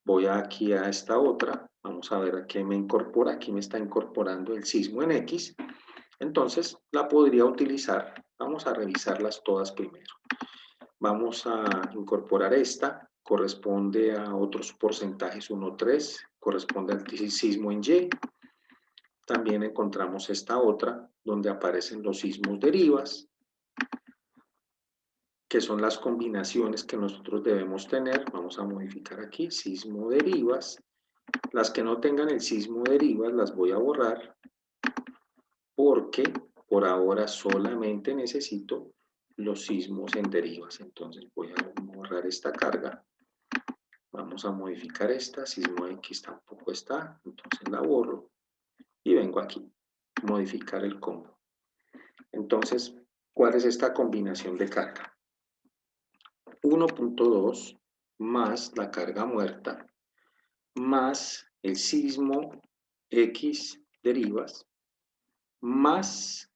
Voy aquí a esta otra, vamos a ver a qué me incorpora, aquí me está incorporando el sismo en X, entonces la podría utilizar, vamos a revisarlas todas primero. Vamos a incorporar esta, corresponde a otros porcentajes 1.3, corresponde al sismo en Y. También encontramos esta otra, donde aparecen los sismos derivas, que son las combinaciones que nosotros debemos tener. Vamos a modificar aquí, sismo derivas. Las que no tengan el sismo derivas las voy a borrar, porque por ahora solamente necesito los sismos en derivas. Entonces voy a borrar esta carga. Vamos a modificar esta, sismo X tampoco está, entonces la borro. Y vengo aquí, modificar el combo. Entonces, ¿cuál es esta combinación de carga? 1.2 más la carga muerta más el sismo X derivas más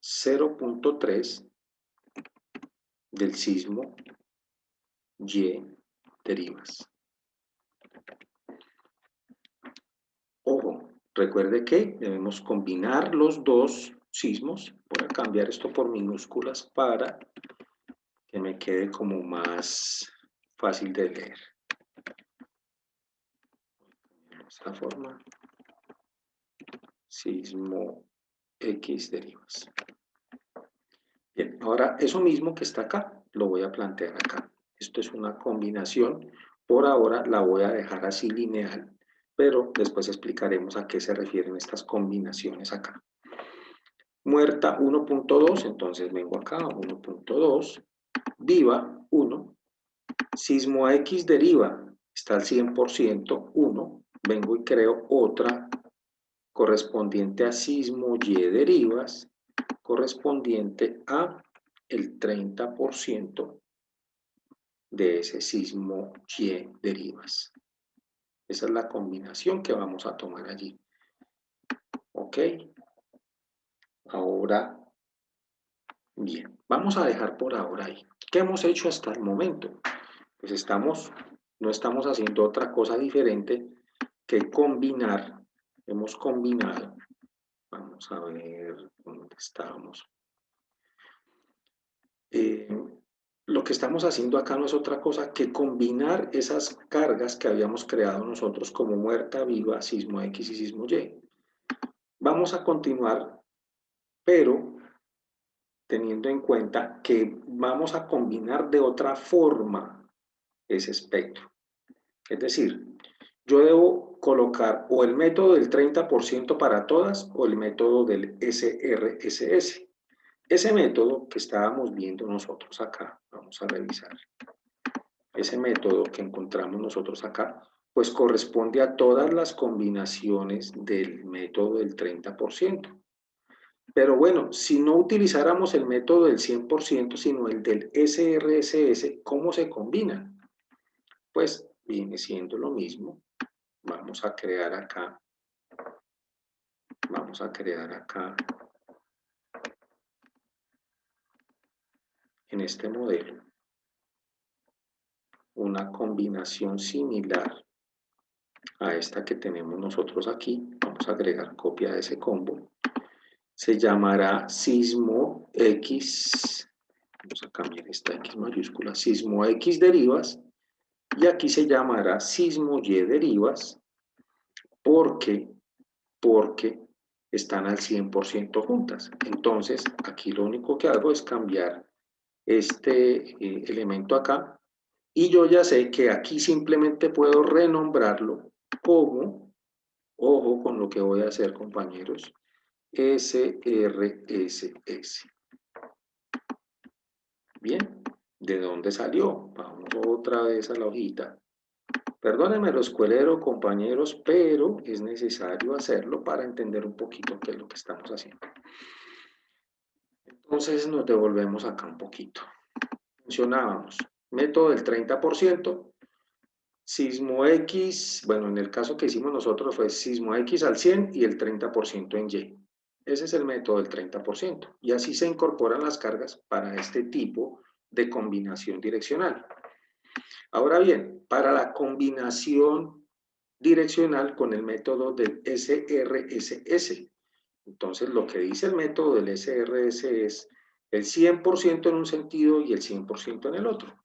0.3 del sismo Y derivas. Ojo, recuerde que debemos combinar los dos sismos. Voy a cambiar esto por minúsculas para que me quede como más fácil de leer. De esta forma, sismo X derivas. Bien, ahora eso mismo que está acá, lo voy a plantear acá. Esto es una combinación, por ahora la voy a dejar así lineal, pero después explicaremos a qué se refieren estas combinaciones acá. Muerta 1.2, entonces vengo acá, 1.2, viva 1, sismo X deriva, está al 100%, 1, vengo y creo otra correspondiente a sismo Y derivas, correspondiente a el 30% de ese sismo Y derivas. Esa es la combinación que vamos a tomar allí. ¿Ok? Ahora, bien, vamos a dejar por ahora ahí. ¿Qué hemos hecho hasta el momento? Pues estamos no estamos haciendo otra cosa diferente que combinar. Hemos combinado, vamos a ver dónde estamos. Lo que estamos haciendo acá no es otra cosa que combinar esas cargas que habíamos creado nosotros como muerta, viva, sismo X y sismo Y. Vamos a continuar, pero teniendo en cuenta que vamos a combinar de otra forma ese espectro. Es decir, yo debo colocar o el método del 30% para todas o el método del SRSS. Ese método que estábamos viendo nosotros acá, vamos a revisar. Ese método que encontramos nosotros acá, pues corresponde a todas las combinaciones del método del 30%. Pero bueno, si no utilizáramos el método del 100%, sino el del SRSS, ¿cómo se combina? Pues viene siendo lo mismo. Vamos a crear acá en este modelo una combinación similar a esta que tenemos nosotros aquí. Vamos a agregar copia de ese combo. Se llamará sismo X, vamos a cambiar esta X mayúscula, sismo X derivas, y aquí se llamará sismo Y derivas, porque están al 100% juntas. Entonces, aquí lo único que hago es cambiar este elemento acá, y yo ya sé que aquí simplemente puedo renombrarlo como, ojo con lo que voy a hacer, compañeros, SRSS. Bien, ¿de dónde salió? Vamos otra vez a la hojita. Perdónenme lo escuelero, compañeros, pero es necesario hacerlo para entender un poquito qué es lo que estamos haciendo. Entonces nos devolvemos acá un poquito. Mencionábamos, método del 30%, sismo X, bueno, en el caso que hicimos nosotros fue sismo X al 100 y el 30% en Y. Ese es el método del 30%. Y así se incorporan las cargas para este tipo de combinación direccional. Ahora bien, para la combinación direccional con el método del SRSS, entonces lo que dice el método del SRSS es el 100% en un sentido y el 100% en el otro.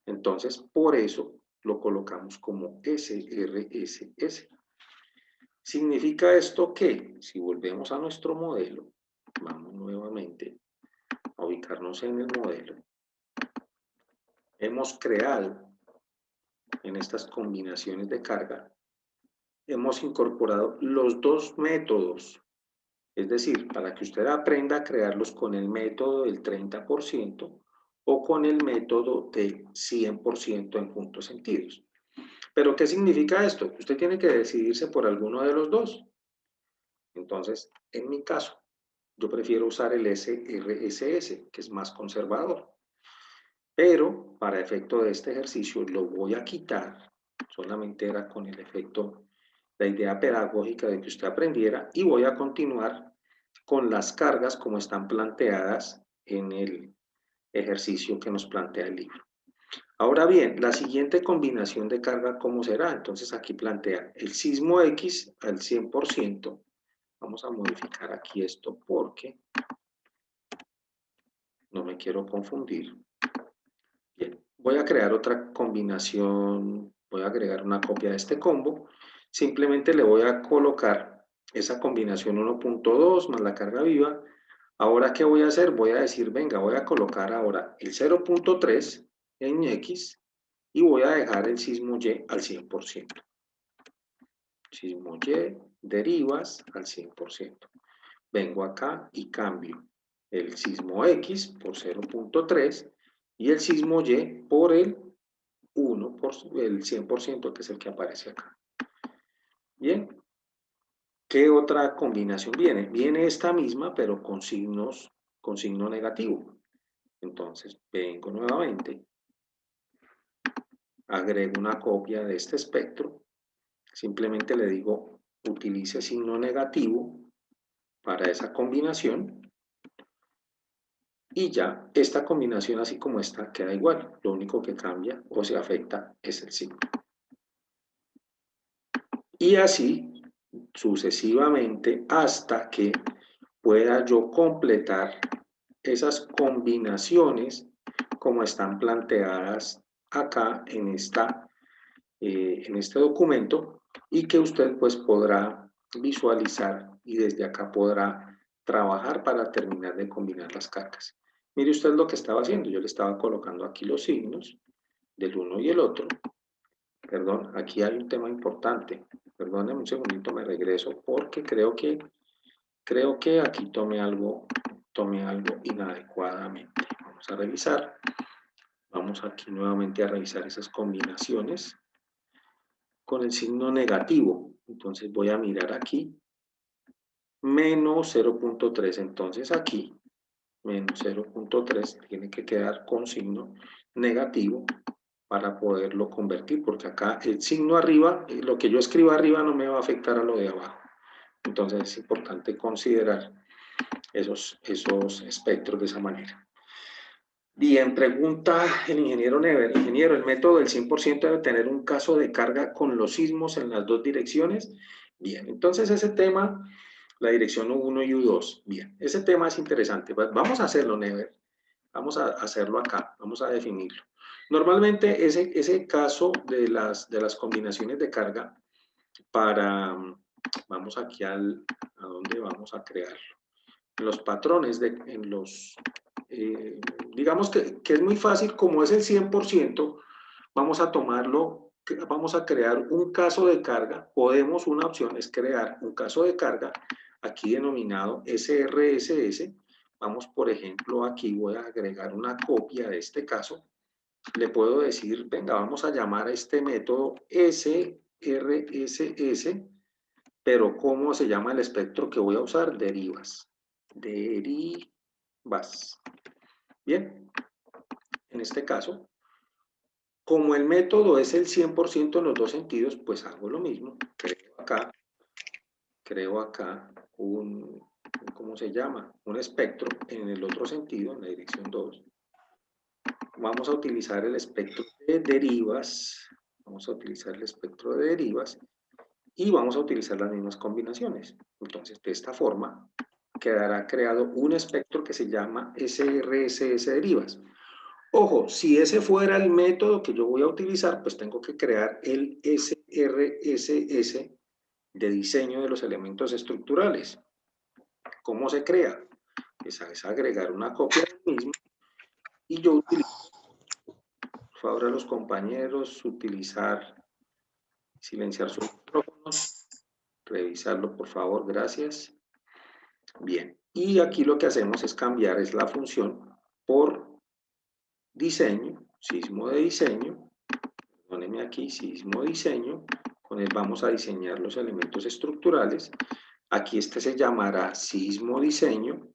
Entonces, por eso lo colocamos como SRSS. ¿Significa esto que, si volvemos a nuestro modelo, vamos nuevamente a ubicarnos en el modelo, hemos creado en estas combinaciones de carga, hemos incorporado los dos métodos, es decir, para que usted aprenda a crearlos con el método del 30% o con el método del 100% en juntos sentidos. ¿Pero qué significa esto? Usted tiene que decidirse por alguno de los dos. Entonces, en mi caso, yo prefiero usar el SRSS, que es más conservador. Pero para efecto de este ejercicio lo voy a quitar, solamente era con el efecto, la idea pedagógica de que usted aprendiera, y voy a continuar con las cargas como están planteadas en el ejercicio que nos plantea el libro. Ahora bien, la siguiente combinación de carga, ¿cómo será? Entonces aquí plantea el sismo X al 100%. Vamos a modificar aquí esto porque no me quiero confundir. Bien, voy a crear otra combinación, voy a agregar una copia de este combo. Simplemente le voy a colocar esa combinación 1.2 más la carga viva. Ahora, ¿qué voy a hacer? Voy a decir, venga, voy a colocar ahora el 0.3 en X y voy a dejar el sismo Y al 100%. Sismo Y, derivas al 100%. Vengo acá y cambio el sismo X por 0.3 y el sismo Y por el 100%, que es el que aparece acá. Bien, ¿qué otra combinación viene? Viene esta misma, pero con signo negativo. Entonces, vengo nuevamente, agrego una copia de este espectro, simplemente le digo, utilice signo negativo para esa combinación, y ya esta combinación así como está queda igual, lo único que cambia o se afecta es el signo. Y así sucesivamente hasta que pueda yo completar esas combinaciones como están planteadas acá en este documento, y que usted pues podrá visualizar y desde acá podrá trabajar para terminar de combinar las cargas. Mire usted lo que estaba haciendo, yo le estaba colocando aquí los signos del uno y el otro. Perdón, aquí hay un tema importante. Perdónenme un segundito, me regreso porque creo que aquí tomé algo inadecuadamente. Vamos a revisar. Vamos aquí nuevamente a revisar esas combinaciones con el signo negativo. Entonces voy a mirar aquí, menos 0.3. Entonces aquí, menos 0.3 tiene que quedar con signo negativo para poderlo convertir, porque acá el signo arriba, lo que yo escriba arriba no me va a afectar a lo de abajo. Entonces es importante considerar esos espectros de esa manera. Bien, pregunta el ingeniero Never. Ingeniero, ¿el método del 100% debe tener un caso de carga con los sismos en las dos direcciones? Bien, entonces ese tema, la dirección U1 y U2. Bien, ese tema es interesante. Vamos a hacerlo, Never. Vamos a hacerlo acá, vamos a definirlo. Normalmente ese caso de las combinaciones de carga para, vamos aquí a dónde vamos a crearlo. En los patrones, digamos que es muy fácil, como es el 100%, vamos a tomarlo, vamos a crear un caso de carga. Una opción es crear un caso de carga, aquí denominado SRSS. Vamos, por ejemplo, aquí voy a agregar una copia de este caso. Le puedo decir, venga, vamos a llamar a este método SRSS, pero ¿cómo se llama el espectro que voy a usar? Derivas. Derivas. Bien, en este caso, como el método es el 100% en los dos sentidos, pues hago lo mismo. Creo acá ¿cómo se llama? Un espectro en el otro sentido, en la dirección 2. Vamos a utilizar el espectro de derivas. Vamos a utilizar el espectro de derivas y vamos a utilizar las mismas combinaciones. Entonces, de esta forma, quedará creado un espectro que se llama SRSS derivas. Ojo, si ese fuera el método que yo voy a utilizar, pues tengo que crear el SRSS de diseño de los elementos estructurales. ¿Cómo se crea? Es agregar una copia del mismo y yo utilizo, por favor, a los compañeros, silenciar sus micrófonos, revisarlo, por favor, gracias. Bien, y aquí lo que hacemos es cambiar la función por diseño, sismo de diseño. Perdónenme aquí, sismo diseño. Con él vamos a diseñar los elementos estructurales. Aquí este se llamará sismo diseño.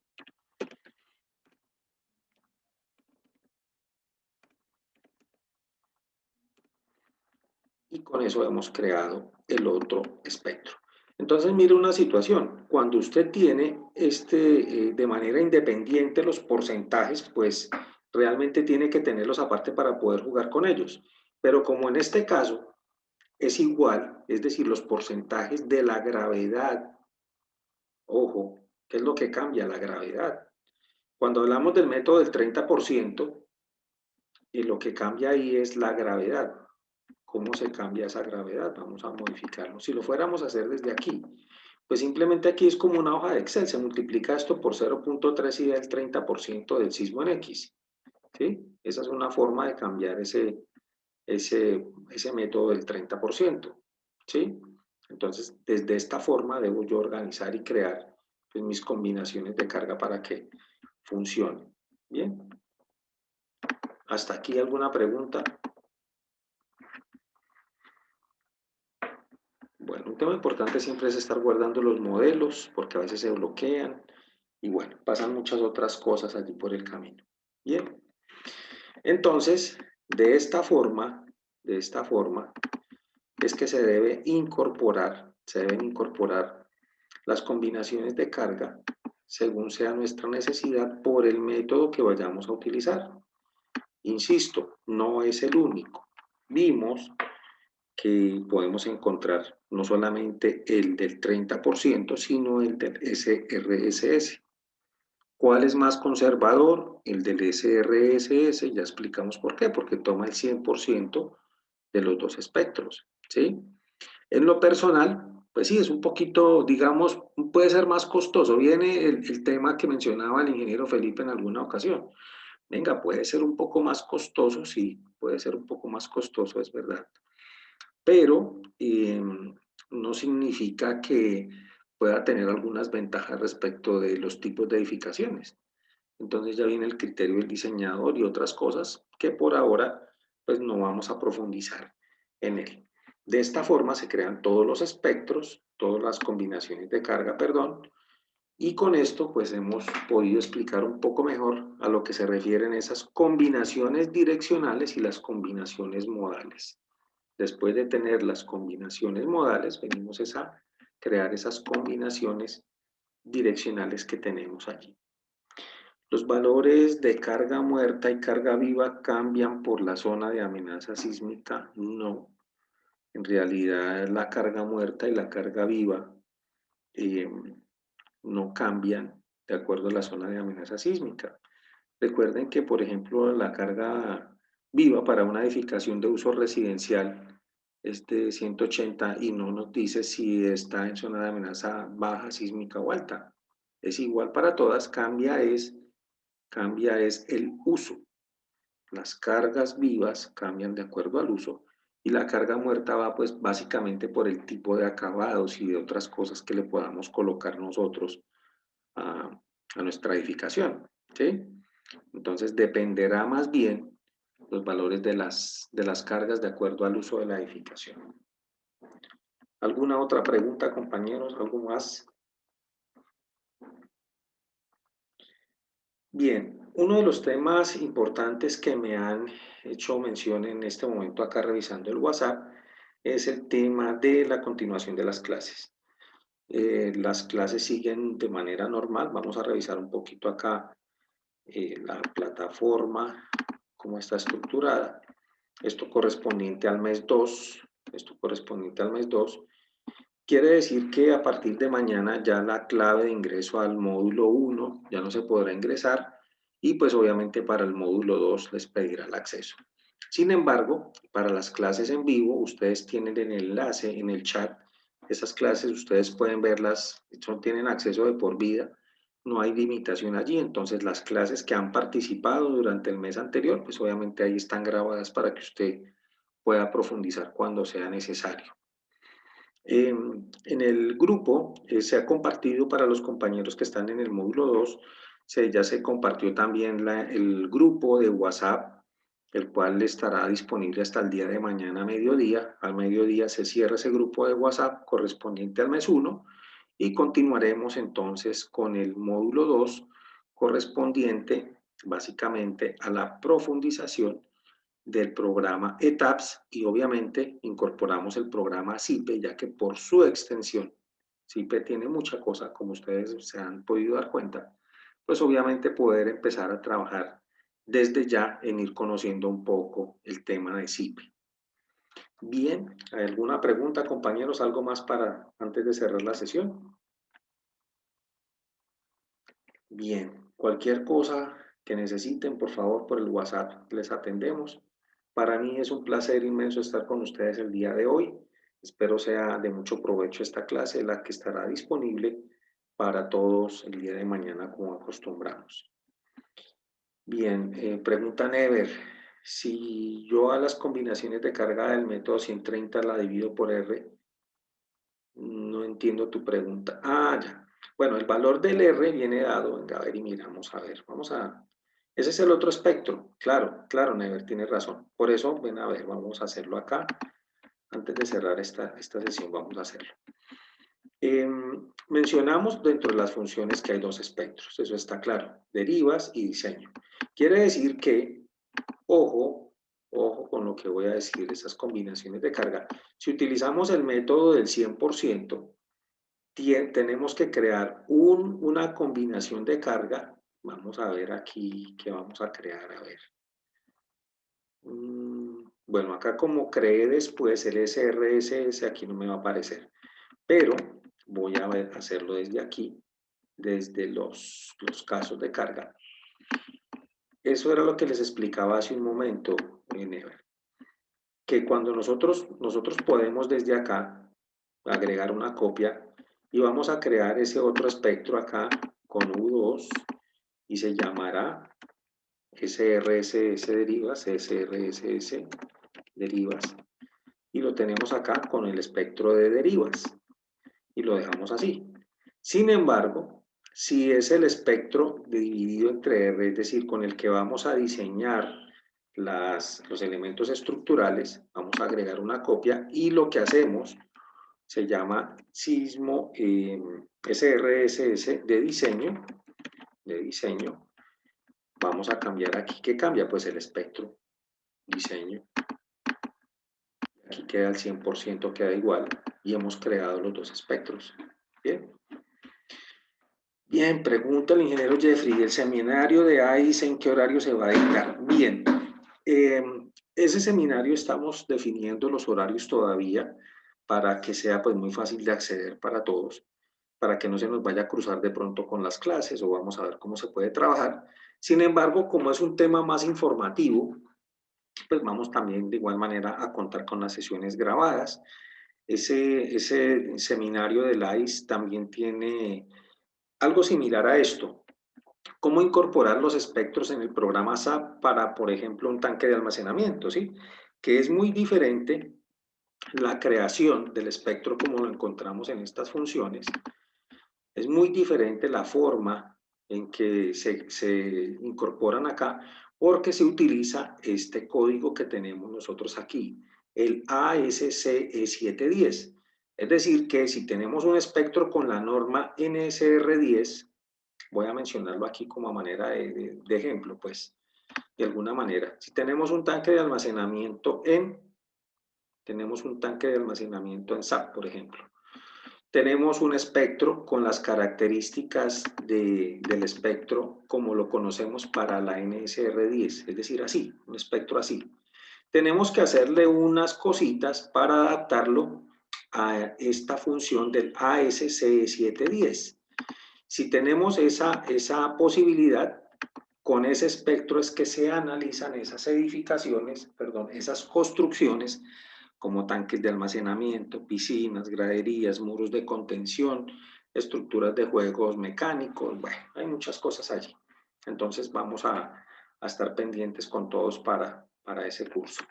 Y con eso hemos creado el otro espectro. Entonces, mire una situación. Cuando usted tiene de manera independiente los porcentajes, pues realmente tiene que tenerlos aparte para poder jugar con ellos. Pero como en este caso es igual, es decir, los porcentajes de la gravedad, ojo, ¿qué es lo que cambia? La gravedad. Cuando hablamos del método del 30%, lo que cambia ahí es la gravedad. ¿Cómo se cambia esa gravedad? Vamos a modificarlo. Si lo fuéramos a hacer desde aquí, pues simplemente aquí es como una hoja de Excel. Se multiplica esto por 0.3 y da el 30% del sismo en X. ¿Sí? Esa es una forma de cambiar ese método del 30%. ¿Sí? Entonces, desde esta forma debo yo organizar y crear pues, mis combinaciones de carga para que funcione. Bien. ¿Hasta aquí alguna pregunta? Bueno, un tema importante siempre es estar guardando los modelos, porque a veces se bloquean y bueno, pasan muchas otras cosas allí por el camino. Bien, entonces, de esta forma, es que se deben incorporar las combinaciones de carga, según sea nuestra necesidad por el método que vayamos a utilizar. Insisto, no es el único. Vimos que podemos encontrar no solamente el del 30%, sino el del SRSS. ¿Cuál es más conservador? El del SRSS, ya explicamos por qué, porque toma el 100% de los dos espectros, ¿sí? En lo personal, pues sí, es un poquito, digamos, puede ser más costoso. Viene el tema que mencionaba el ingeniero Felipe en alguna ocasión. Venga, puede ser un poco más costoso, sí, puede ser un poco más costoso, es verdad. Pero no significa que pueda tener algunas ventajas respecto de los tipos de edificaciones. Entonces ya viene el criterio del diseñador y otras cosas que por ahora pues no vamos a profundizar en él. De esta forma se crean todos los espectros, todas las combinaciones de carga, perdón, y con esto pues hemos podido explicar un poco mejor a lo que se refieren esas combinaciones direccionales y las combinaciones modales. Después de tener las combinaciones modales, venimos a crear esas combinaciones direccionales que tenemos allí. Los valores de carga muerta y carga viva cambian por la zona de amenaza sísmica. No, en realidad la carga muerta y la carga viva eh, no cambian de acuerdo a la zona de amenaza sísmica. Recuerden que, por ejemplo, la carga viva para una edificación de uso residencial es de 180 y no nos dice si está en zona de amenaza baja, sísmica o alta. Es igual para todas, cambia es el uso. Las cargas vivas cambian de acuerdo al uso y la carga muerta va pues básicamente por el tipo de acabados y de otras cosas que le podamos colocar nosotros a nuestra edificación, ¿sí? Entonces dependerá más bien los valores de las cargas de acuerdo al uso de la edificación. ¿Alguna otra pregunta, compañeros? ¿Algo más? Bien, uno de los temas importantes que me han hecho mención en este momento acá revisando el WhatsApp es el tema de la continuación de las clases. Las clases siguen de manera normal. Vamos a revisar un poquito acá la plataforma, cómo está estructurada. Esto correspondiente al mes 2. Esto correspondiente al mes 2. Quiere decir que a partir de mañana ya la clave de ingreso al módulo 1 ya no se podrá ingresar y pues obviamente para el módulo 2 les pedirá el acceso. Sin embargo, para las clases en vivo, ustedes tienen el enlace en el chat. Esas clases ustedes pueden verlas, tienen acceso de por vida, no hay limitación allí. Entonces las clases que han participado durante el mes anterior, pues obviamente ahí están grabadas para que usted pueda profundizar cuando sea necesario. En el grupo se ha compartido para los compañeros que están en el módulo 2, ya se compartió también el grupo de WhatsApp, el cual estará disponible hasta el día de mañana a mediodía. Al mediodía se cierra ese grupo de WhatsApp correspondiente al mes 1 y continuaremos entonces con el módulo 2 correspondiente básicamente a la profundización del programa ETAPS y obviamente incorporamos el programa CIPE, ya que por su extensión, CIPE tiene mucha cosa, como ustedes se han podido dar cuenta, pues obviamente poder empezar a trabajar desde ya en ir conociendo un poco el tema de CIPE. Bien, ¿hay alguna pregunta, compañeros? ¿Algo más para antes de cerrar la sesión? Bien, cualquier cosa que necesiten, por favor, por el WhatsApp les atendemos. Para mí es un placer inmenso estar con ustedes el día de hoy. Espero sea de mucho provecho esta clase, la que estará disponible para todos el día de mañana como acostumbramos. Bien, pregunta Never. Si yo a las combinaciones de carga del método 130 la divido por R, no entiendo tu pregunta. Ah, ya. Bueno, el valor del R viene dado. Venga, a ver y miramos, a ver. Ese es el otro espectro. Claro, claro, Never, tienes razón. Por eso, ven a ver, vamos a hacerlo acá. Antes de cerrar esta sesión, vamos a hacerlo. Mencionamos dentro de las funciones que hay dos espectros. Eso está claro. Derivas y diseño. Quiere decir que, ojo con lo que voy a decir, esas combinaciones de carga. Si utilizamos el método del 100%, tenemos que crear una combinación de carga. Vamos a ver aquí qué vamos a crear, a ver. Bueno, acá como creé después el SRSS, aquí no me va a aparecer, pero voy a hacerlo desde aquí, desde los casos de carga. Eso era lo que les explicaba hace un momento, Never, que cuando nosotros podemos desde acá agregar una copia y vamos a crear ese otro espectro acá con U2 y se llamará SRSS derivas, SRSS derivas, y lo tenemos acá con el espectro de derivas y lo dejamos así. Sin embargo, si es el espectro dividido entre R, es decir, con el que vamos a diseñar los elementos estructurales, vamos a agregar una copia y lo que hacemos se llama sismo SRSS de diseño. Vamos a cambiar aquí. ¿Qué cambia? Pues el espectro, diseño. Aquí queda el 100%, queda igual y hemos creado los dos espectros. Bien. Bien, pregunta el ingeniero Jeffrey, ¿el seminario de AIS en qué horario se va a dictar? Bien, ese seminario estamos definiendo los horarios todavía para que sea pues muy fácil de acceder para todos, para que no se nos vaya a cruzar de pronto con las clases o vamos a ver cómo se puede trabajar. Sin embargo, como es un tema más informativo, pues vamos también de igual manera a contar con las sesiones grabadas. Ese seminario del AIS también tiene algo similar a esto. ¿Cómo incorporar los espectros en el programa SAP para, por ejemplo, un tanque de almacenamiento? ¿Sí? Que es muy diferente la creación del espectro como lo encontramos en estas funciones. Es muy diferente la forma en que se incorporan acá porque se utiliza este código que tenemos nosotros aquí, el ASCE710. Es decir, que si tenemos un espectro con la norma NSR10, voy a mencionarlo aquí como manera de ejemplo, pues, de alguna manera. Si tenemos un tanque de almacenamiento tenemos un tanque de almacenamiento en SAP, por ejemplo. Tenemos un espectro con las características del espectro como lo conocemos para la NSR10, es decir, así, un espectro así. Tenemos que hacerle unas cositas para adaptarlo a esta función del ASCE710. Si tenemos esa posibilidad, con ese espectro es que se analizan esas edificaciones, perdón, esas construcciones como tanques de almacenamiento, piscinas, graderías, muros de contención, estructuras de juegos mecánicos, bueno, hay muchas cosas allí. Entonces vamos a estar pendientes con todos para ese curso.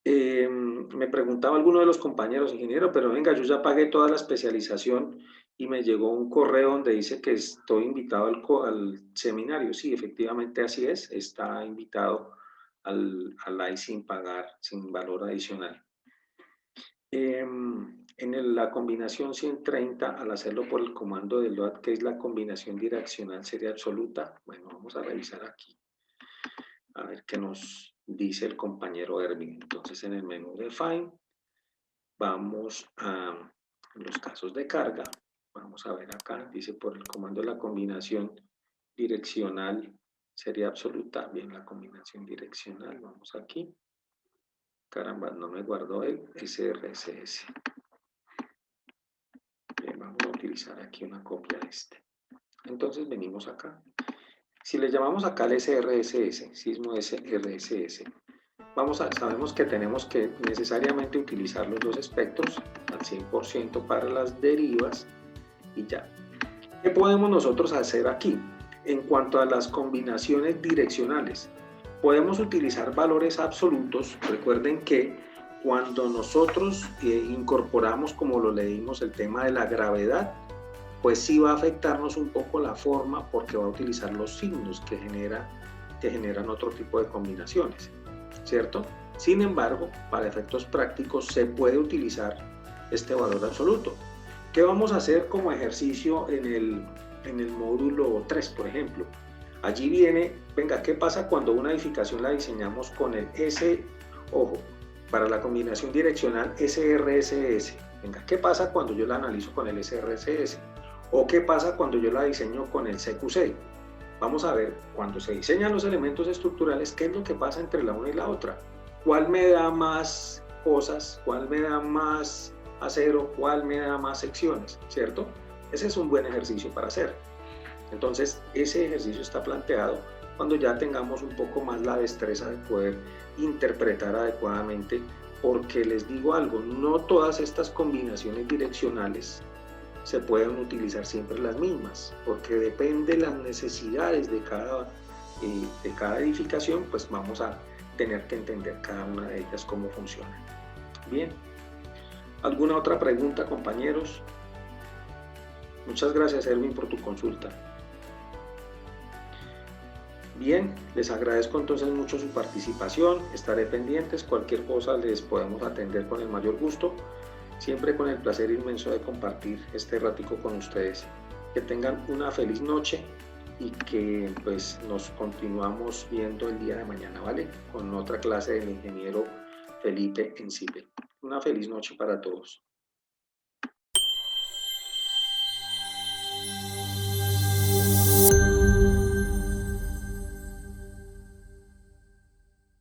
Me preguntaba alguno de los compañeros, ingeniero, pero venga, yo ya pagué toda la especialización y me llegó un correo donde dice que estoy invitado al seminario. Sí, efectivamente así es, está invitado al AIS sin pagar, sin valor adicional. En la combinación 130, al hacerlo por el comando de load, que es la combinación direccional, sería absoluta. Bueno, vamos a revisar aquí. A ver qué nos dice el compañero Erwin. Entonces, en el menú de Find, vamos a los casos de carga. Vamos a ver acá, dice por el comando de la combinación direccional, sería absoluta. Bien, la combinación direccional, vamos aquí. Caramba, no me guardó el SRSS. Bien, vamos a utilizar aquí una copia de este. Entonces venimos acá. Si le llamamos acá el SRSS, sismo SRSS, sabemos que tenemos que necesariamente utilizar los dos espectros al 100% para las derivas y ya. ¿Qué podemos nosotros hacer aquí? En cuanto a las combinaciones direccionales, podemos utilizar valores absolutos. Recuerden que cuando nosotros incorporamos, como lo leímos, el tema de la gravedad, pues sí va a afectarnos un poco la forma porque va a utilizar los signos que generan otro tipo de combinaciones, ¿cierto? Sin embargo, para efectos prácticos se puede utilizar este valor absoluto. ¿Qué vamos a hacer como ejercicio en el módulo 3, por ejemplo? Allí viene, venga, ¿qué pasa cuando una edificación la diseñamos con el ojo, para la combinación direccional SRSS? Venga, ¿qué pasa cuando yo la analizo con el SRCS? ¿O qué pasa cuando yo la diseño con el CQC? Vamos a ver, cuando se diseñan los elementos estructurales, ¿qué es lo que pasa entre la una y la otra? ¿Cuál me da más cosas? ¿Cuál me da más acero? ¿Cuál me da más secciones? ¿Cierto? Ese es un buen ejercicio para hacer. Entonces, ese ejercicio está planteado cuando ya tengamos un poco más la destreza de poder interpretar adecuadamente, porque les digo algo, no todas estas combinaciones direccionales se pueden utilizar siempre las mismas, porque depende de las necesidades de cada edificación, pues vamos a tener que entender cada una de ellas cómo funciona. Bien, ¿alguna otra pregunta, compañeros? Muchas gracias, Erwin, por tu consulta. Bien, les agradezco entonces mucho su participación, estaré pendientes, cualquier cosa les podemos atender con el mayor gusto, siempre con el placer inmenso de compartir este ratico con ustedes. Que tengan una feliz noche y que pues nos continuamos viendo el día de mañana, ¿vale? Con otra clase del ingeniero Felipe Encibe. Una feliz noche para todos.